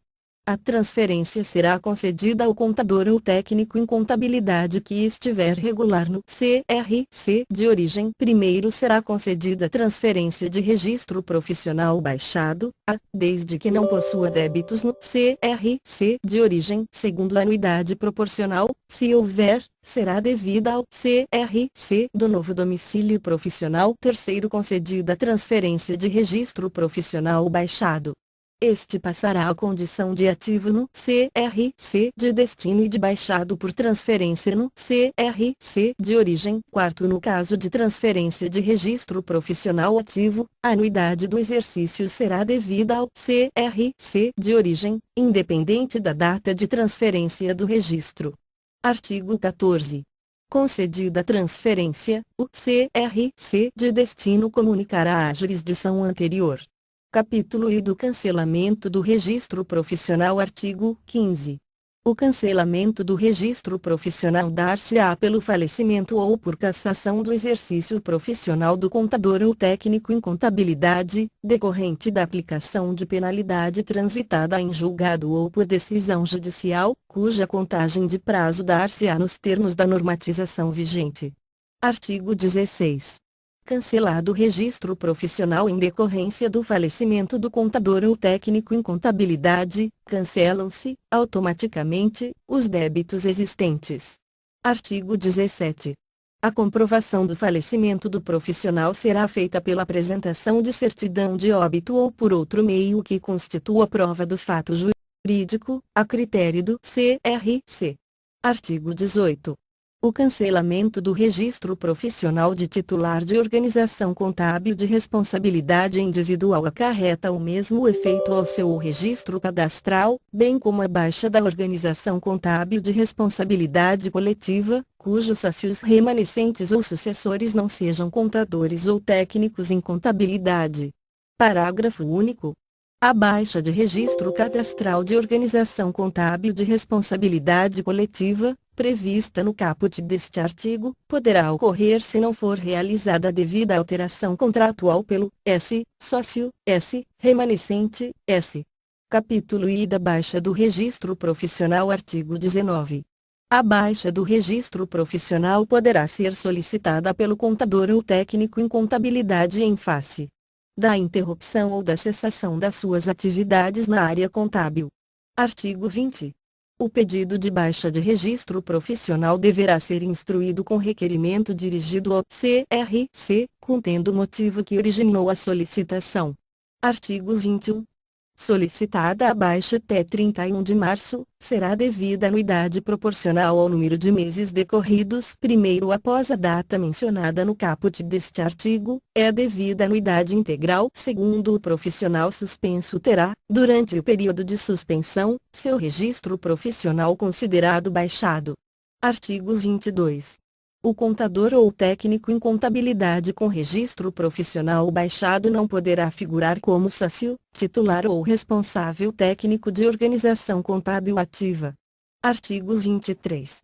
A transferência será concedida ao contador ou técnico em contabilidade que estiver regular no CRC de origem. Primeiro será concedida a transferência de registro profissional baixado, desde que não possua débitos no CRC de origem. Segundo, a anuidade proporcional, se houver, será devida ao CRC do novo domicílio profissional. Terceiro, concedida a transferência de registro profissional baixado, este passará à condição de ativo no CRC de destino e de baixado por transferência no CRC de origem. Quarto, no caso de transferência de registro profissional ativo, a anuidade do exercício será devida ao CRC de origem, independente da data de transferência do registro. Artigo 14. Concedida a transferência, o CRC de destino comunicará à jurisdição anterior. Capítulo I do cancelamento do registro profissional. Artigo 15. O cancelamento do registro profissional dar-se-á pelo falecimento ou por cassação do exercício profissional do contador ou técnico em contabilidade, decorrente da aplicação de penalidade transitada em julgado ou por decisão judicial, cuja contagem de prazo dar-se-á nos termos da normatização vigente. Artigo 16. Cancelado o registro profissional em decorrência do falecimento do contador ou técnico em contabilidade, cancelam-se, automaticamente, os débitos existentes. Artigo 17. A comprovação do falecimento do profissional será feita pela apresentação de certidão de óbito ou por outro meio que constitua prova do fato jurídico, a critério do CRC. Artigo 18. O cancelamento do registro profissional de titular de organização contábil de responsabilidade individual acarreta o mesmo efeito ao seu registro cadastral, bem como a baixa da organização contábil de responsabilidade coletiva, cujos sócios remanescentes ou sucessores não sejam contadores ou técnicos em contabilidade. Parágrafo único. A baixa de registro cadastral de organização contábil de responsabilidade coletiva, prevista no caput deste artigo, poderá ocorrer se não for realizada a devida alteração contratual pelo S. sócio, S. remanescente, S. Capítulo I da baixa do registro profissional. Artigo 19. A baixa do registro profissional poderá ser solicitada pelo contador ou técnico em contabilidade em face da interrupção ou da cessação das suas atividades na área contábil. Artigo 20. O pedido de baixa de registro profissional deverá ser instruído com requerimento dirigido ao CRC, contendo o motivo que originou a solicitação. Artigo 21. Solicitada a baixa até 31 de março, será devida anuidade proporcional ao número de meses decorridos primeiro após a data mencionada no caput deste artigo, é a devida anuidade integral. Segundo, o profissional suspenso terá, durante o período de suspensão, seu registro profissional considerado baixado. Artigo 22. O contador ou técnico em contabilidade com registro profissional baixado não poderá figurar como sócio, titular ou responsável técnico de organização contábil ativa. Artigo 23.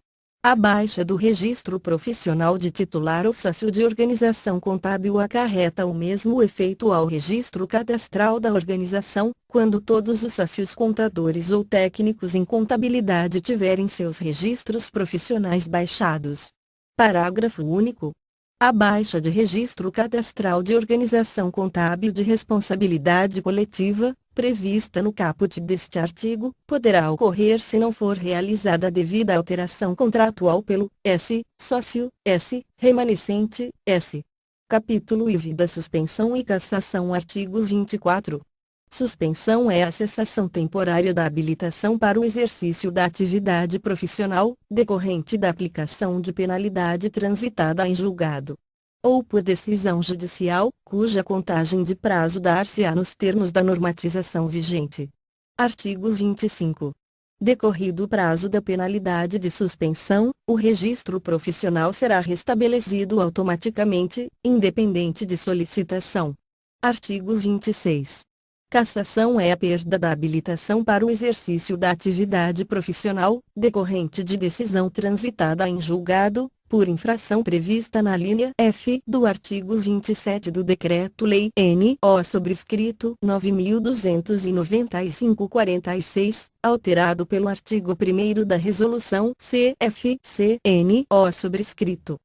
A baixa do registro profissional de titular ou sócio de organização contábil acarreta o mesmo efeito ao registro cadastral da organização, quando todos os sócios contadores ou técnicos em contabilidade tiverem seus registros profissionais baixados. Parágrafo único. A baixa de registro cadastral de organização contábil de responsabilidade coletiva, prevista no caput deste artigo, poderá ocorrer se não for realizada a devida alteração contratual pelo S. sócio, S. remanescente, S. Capítulo IV da suspensão e cassação. Artigo 24. Suspensão é a cessação temporária da habilitação para o exercício da atividade profissional, decorrente da aplicação de penalidade transitada em julgado ou por decisão judicial, cuja contagem de prazo dar-se-á nos termos da normatização vigente. Artigo 25. Decorrido o prazo da penalidade de suspensão, o registro profissional será restabelecido automaticamente, independente de solicitação. Artigo 26. Cassação é a perda da habilitação para o exercício da atividade profissional, decorrente de decisão transitada em julgado, por infração prevista na linha F do artigo 27 do Decreto-Lei N.O. sobrescrito 9.295/46, alterado pelo artigo 1º da Resolução CFC-N.O. sobrescrito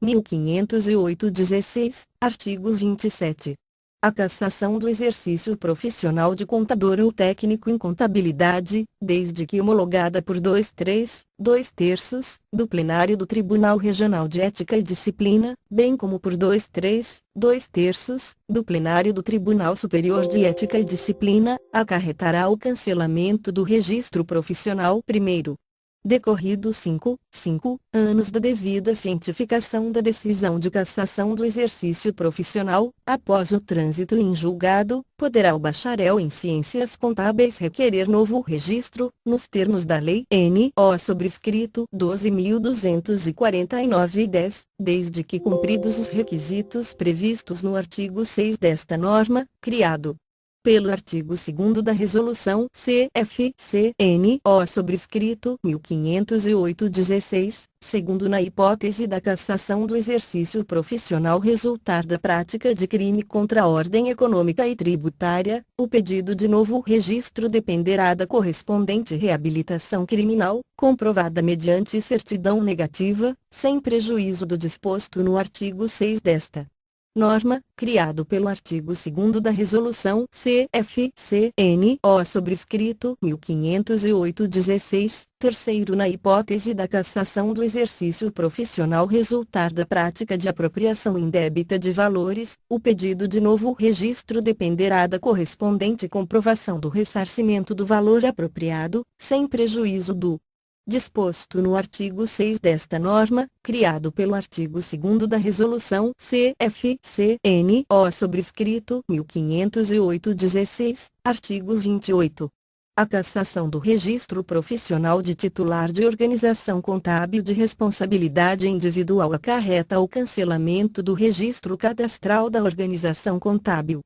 1508/16, artigo 27. A cassação do exercício profissional de contador ou técnico em contabilidade, desde que homologada por 2/3 do plenário do Tribunal Regional de Ética e Disciplina, bem como por 2/3 do plenário do Tribunal Superior de Ética e Disciplina, acarretará o cancelamento do registro profissional primeiro. Decorridos 5 anos da devida cientificação da decisão de cassação do exercício profissional, após o trânsito em julgado, poderá o bacharel em Ciências Contábeis requerer novo registro, nos termos da Lei N.O. sobrescrito 12.249/10, desde que cumpridos os requisitos previstos no artigo 6 desta norma, criado pelo artigo 2º da Resolução CFC-N.O. sobrescrito 1508/16, segundo na hipótese da cassação do exercício profissional resultar da prática de crime contra a ordem econômica e tributária, o pedido de novo registro dependerá da correspondente reabilitação criminal, comprovada mediante certidão negativa, sem prejuízo do disposto no artigo 6 desta norma, criado pelo artigo 2º da Resolução CFC-N.O. sobrescrito 1508/16, terceiro na hipótese da cassação do exercício profissional resultar da prática de apropriação indébita de valores, o pedido de novo registro dependerá da correspondente comprovação do ressarcimento do valor apropriado, sem prejuízo do disposto no artigo 6 desta norma, criado pelo artigo 2º da Resolução CFC-N.O. sobrescrito 1508/16, artigo 28. A cassação do registro profissional de titular de organização contábil de responsabilidade individual acarreta o cancelamento do registro cadastral da organização contábil.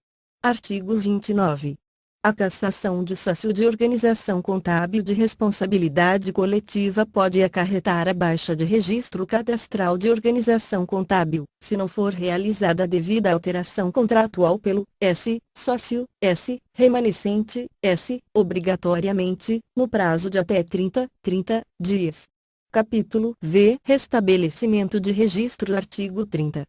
Artigo 29. A cassação de sócio de organização contábil de responsabilidade coletiva pode acarretar a baixa de registro cadastral de organização contábil, se não for realizada a devida alteração contratual pelo sócio remanescente obrigatoriamente, no prazo de até 30 dias. Capítulo V. Restabelecimento de registro. Artigo 30.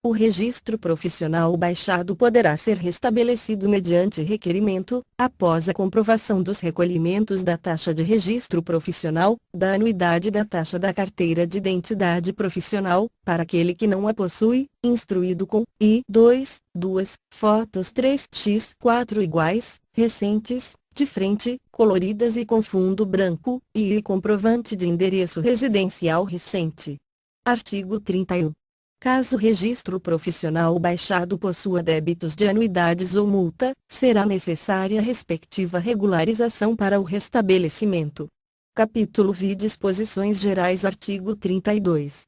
O registro profissional baixado poderá ser restabelecido mediante requerimento, após a comprovação dos recolhimentos da taxa de registro profissional, da anuidade da taxa da carteira de identidade profissional, para aquele que não a possui, instruído com duas fotos 3x4 iguais, recentes, de frente, coloridas e com fundo branco, e comprovante de endereço residencial recente. Artigo 31. Caso o registro profissional baixado possua débitos de anuidades ou multa, será necessária a respectiva regularização para o restabelecimento. Capítulo V. Disposições Gerais. Artigo 32.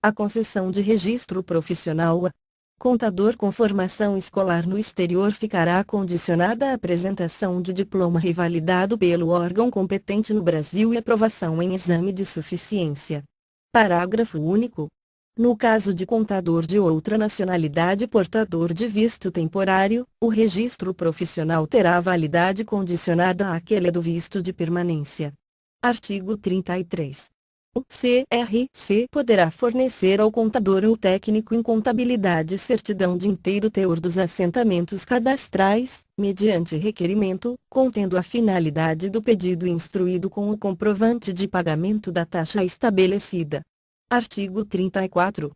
A concessão de registro profissional a contador com formação escolar no exterior ficará condicionada à apresentação de diploma revalidado pelo órgão competente no Brasil e aprovação em exame de suficiência. Parágrafo único. No caso de contador de outra nacionalidade portador de visto temporário, o registro profissional terá validade condicionada àquele do visto de permanência. Artigo 33. O CRC poderá fornecer ao contador ou técnico em contabilidade certidão de inteiro teor dos assentamentos cadastrais, mediante requerimento, contendo a finalidade do pedido instruído com o comprovante de pagamento da taxa estabelecida. Artigo 34.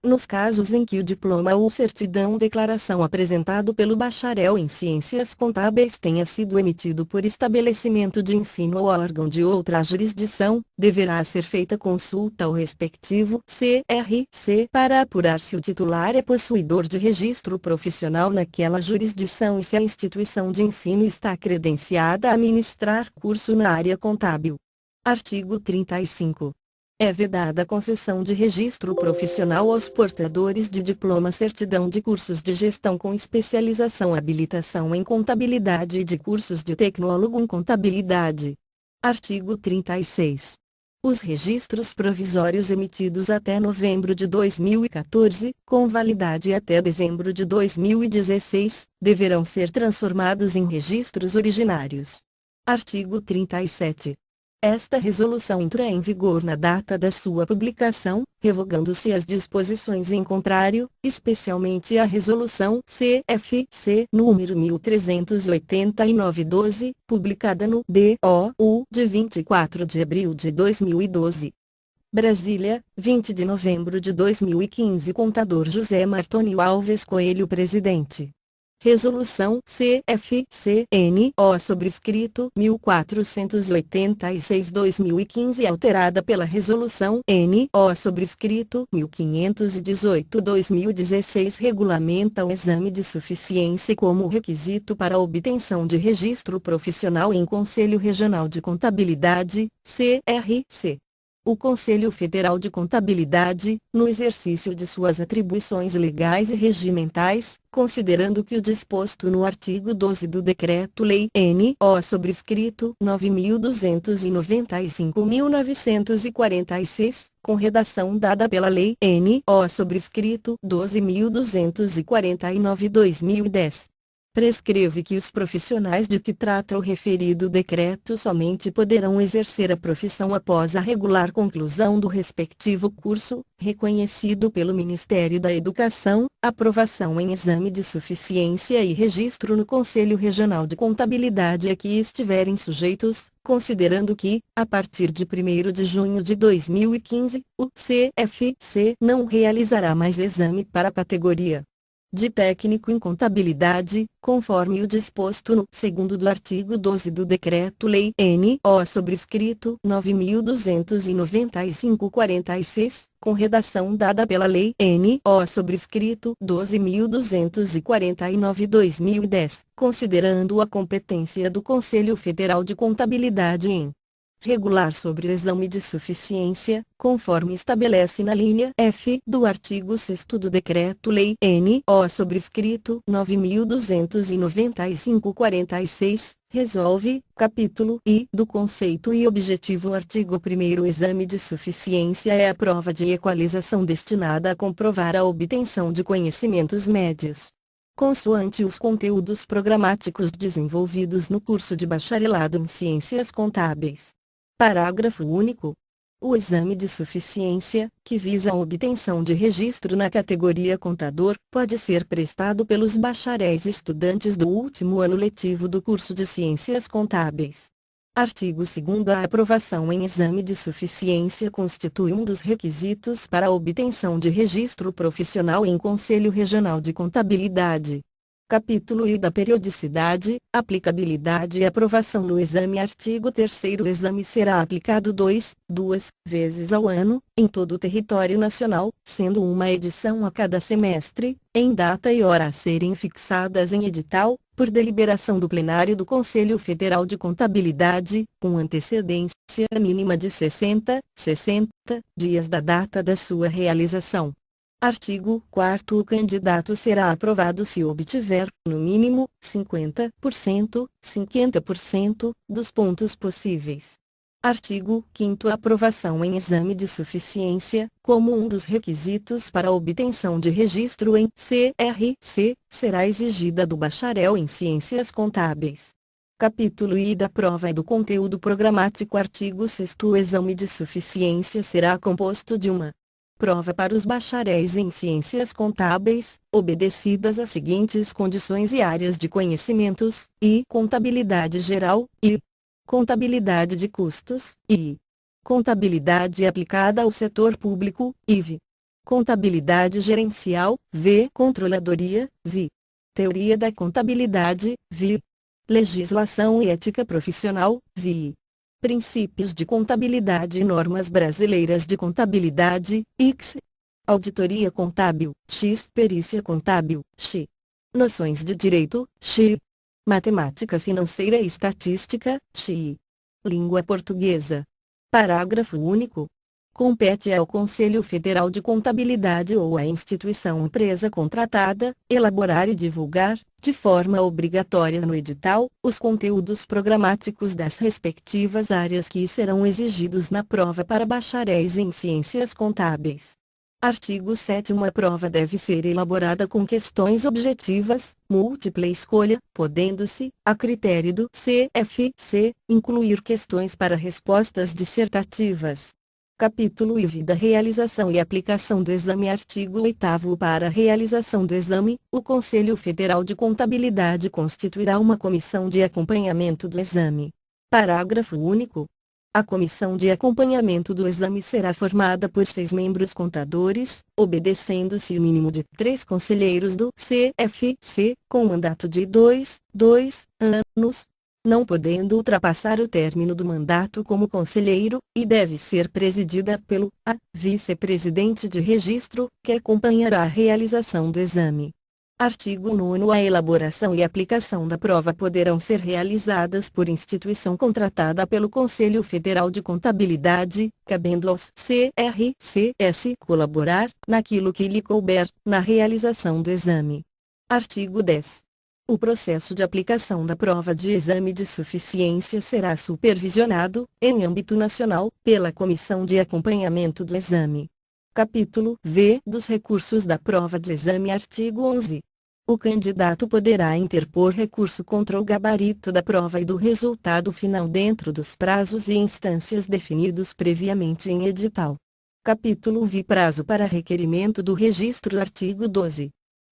Nos casos em que o diploma ou certidão declaração apresentado pelo bacharel em Ciências Contábeis tenha sido emitido por estabelecimento de ensino ou órgão de outra jurisdição, deverá ser feita consulta ao respectivo CRC para apurar se o titular é possuidor de registro profissional naquela jurisdição e se a instituição de ensino está credenciada a ministrar curso na área contábil. Artigo 35. É vedada a concessão de registro profissional aos portadores de diploma certidão de cursos de gestão com especialização habilitação em contabilidade e de cursos de tecnólogo em contabilidade. Artigo 36. Os registros provisórios emitidos até novembro de 2014, com validade até dezembro de 2016, deverão ser transformados em registros originários. Artigo 37. Esta resolução entra em vigor na data da sua publicação, revogando-se as disposições em contrário, especialmente a resolução CFC número 1389/12, publicada no DOU de 24 de abril de 2012. Brasília, 20 de novembro de 2015. Contador José Martônio Alves Coelho, presidente. Resolução CFC-NO sobrescrito 1486/2015, alterada pela Resolução NO sobrescrito 1518/2016, regulamenta o exame de suficiência como requisito para a obtenção de registro profissional em Conselho Regional de Contabilidade, CRC. O Conselho Federal de Contabilidade, no exercício de suas atribuições legais e regimentais, considerando que o disposto no artigo 12 do Decreto-Lei N.O. sobrescrito 9.295.946, com redação dada pela Lei N.O. sobrescrito 12.249/2010. Prescreve que os profissionais de que trata o referido decreto somente poderão exercer a profissão após a regular conclusão do respectivo curso, reconhecido pelo Ministério da Educação, aprovação em exame de suficiência e registro no Conselho Regional de Contabilidade a que estiverem sujeitos, considerando que, a partir de 1º de junho de 2015, o CFC não realizará mais exame para a categoria de técnico em contabilidade, conforme o disposto no segundo do artigo 12 do Decreto-Lei N.O. sobrescrito 9.295/46, com redação dada pela Lei N.O. sobrescrito 12.249/2010, considerando a competência do Conselho Federal de Contabilidade em regular sobre o exame de suficiência, conforme estabelece na linha F do artigo 6º do Decreto-Lei N.O. sobrescrito 9.295/46, resolve, capítulo I do conceito e objetivo. Artigo 1º. O exame de suficiência é a prova de equalização destinada a comprovar a obtenção de conhecimentos médios, consoante os conteúdos programáticos desenvolvidos no curso de bacharelado em Ciências Contábeis. Parágrafo único. O exame de suficiência, que visa a obtenção de registro na categoria contador, pode ser prestado pelos bacharéis estudantes do último ano letivo do curso de Ciências Contábeis. Artigo 2º. A aprovação em exame de suficiência constitui um dos requisitos para a obtenção de registro profissional em Conselho Regional de Contabilidade. Capítulo I da periodicidade, aplicabilidade e aprovação no exame. Artigo 3º. O exame será aplicado duas vezes ao ano, em todo o território nacional, sendo uma edição a cada semestre, em data e hora a serem fixadas em edital, por deliberação do plenário do Conselho Federal de Contabilidade, com antecedência mínima de 60 dias da data da sua realização. Artigo 4º. O candidato será aprovado se obtiver, no mínimo, 50% dos pontos possíveis. Artigo 5º. A aprovação em exame de suficiência, como um dos requisitos para a obtenção de registro em CRC, será exigida do bacharel em Ciências Contábeis. Capítulo I da prova e do conteúdo programático. Artigo 6º. O exame de suficiência será composto de uma prova para os bacharéis em Ciências Contábeis, obedecidas as seguintes condições e áreas de conhecimentos: I. Contabilidade geral, I. Contabilidade de custos, I. Contabilidade aplicada ao setor público, IV. Contabilidade gerencial, V. Controladoria, VI. Teoria da contabilidade, VI. Legislação e ética profissional, VI. Princípios de contabilidade e normas brasileiras de contabilidade, ICS. Auditoria contábil, X. Perícia contábil, X. Noções de direito, X. Matemática financeira e estatística, X. Língua portuguesa. Parágrafo único. compete ao Conselho Federal de Contabilidade ou à instituição empresa contratada, elaborar e divulgar, de forma obrigatória no edital, os conteúdos programáticos das respectivas áreas que serão exigidos na prova para bacharéis em ciências contábeis. Artigo 7º. A prova deve ser elaborada com questões objetivas, múltipla escolha, podendo-se, a critério do CFC, incluir questões para respostas dissertativas. Capítulo IV da realização e aplicação do exame. Artigo 8º. Para a realização do exame, o Conselho Federal de Contabilidade constituirá uma comissão de acompanhamento do exame. Parágrafo único. A comissão de acompanhamento do exame será formada por 6 membros contadores, obedecendo-se o mínimo de 3 conselheiros do CFC, com mandato de 2 anos, não podendo ultrapassar o término do mandato como conselheiro, e deve ser presidida pelo vice-presidente de registro, que acompanhará a realização do exame. Artigo 9º. A elaboração e aplicação da prova poderão ser realizadas por instituição contratada pelo Conselho Federal de Contabilidade, cabendo aos CRCS colaborar, naquilo que lhe couber, na realização do exame. Artigo 10. O processo de aplicação da prova de exame de suficiência será supervisionado, em âmbito nacional, pela Comissão de Acompanhamento do Exame. Capítulo V dos recursos da prova de exame. Artigo 11. O candidato poderá interpor recurso contra o gabarito da prova e do resultado final dentro dos prazos e instâncias definidos previamente em edital. Capítulo V. Prazo para requerimento do registro. Artigo 12.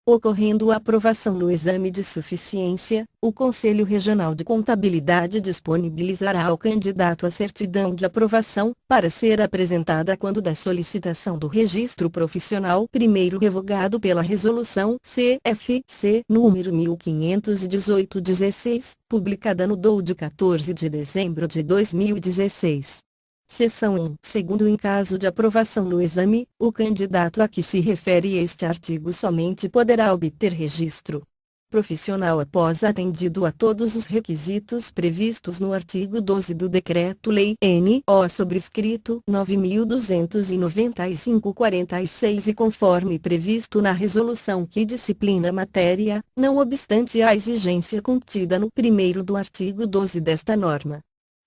Ocorrendo a aprovação no exame de suficiência, o Conselho Regional de Contabilidade disponibilizará ao candidato a certidão de aprovação, para ser apresentada quando da solicitação do registro profissional, primeiro revogado pela Resolução CFC número 1518/16, publicada no DOU de 14 de dezembro de 2016. Seção 1. Segundo, em caso de aprovação no exame, o candidato a que se refere este artigo somente poderá obter registro profissional após atendido a todos os requisitos previstos no artigo 12 do Decreto-Lei N.O. sobrescrito 9.295/46 e conforme previsto na resolução que disciplina a matéria, não obstante a exigência contida no primeiro do artigo 12 desta norma.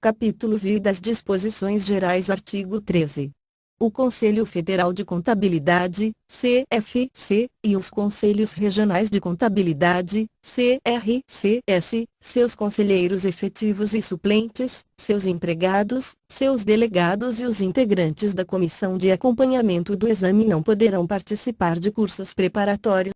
Capítulo V das Disposições Gerais. Artigo 13. O Conselho Federal de Contabilidade, CFC, e os Conselhos Regionais de Contabilidade, CRCS, seus conselheiros efetivos e suplentes, seus empregados, seus delegados e os integrantes da Comissão de Acompanhamento do Exame não poderão participar de cursos preparatórios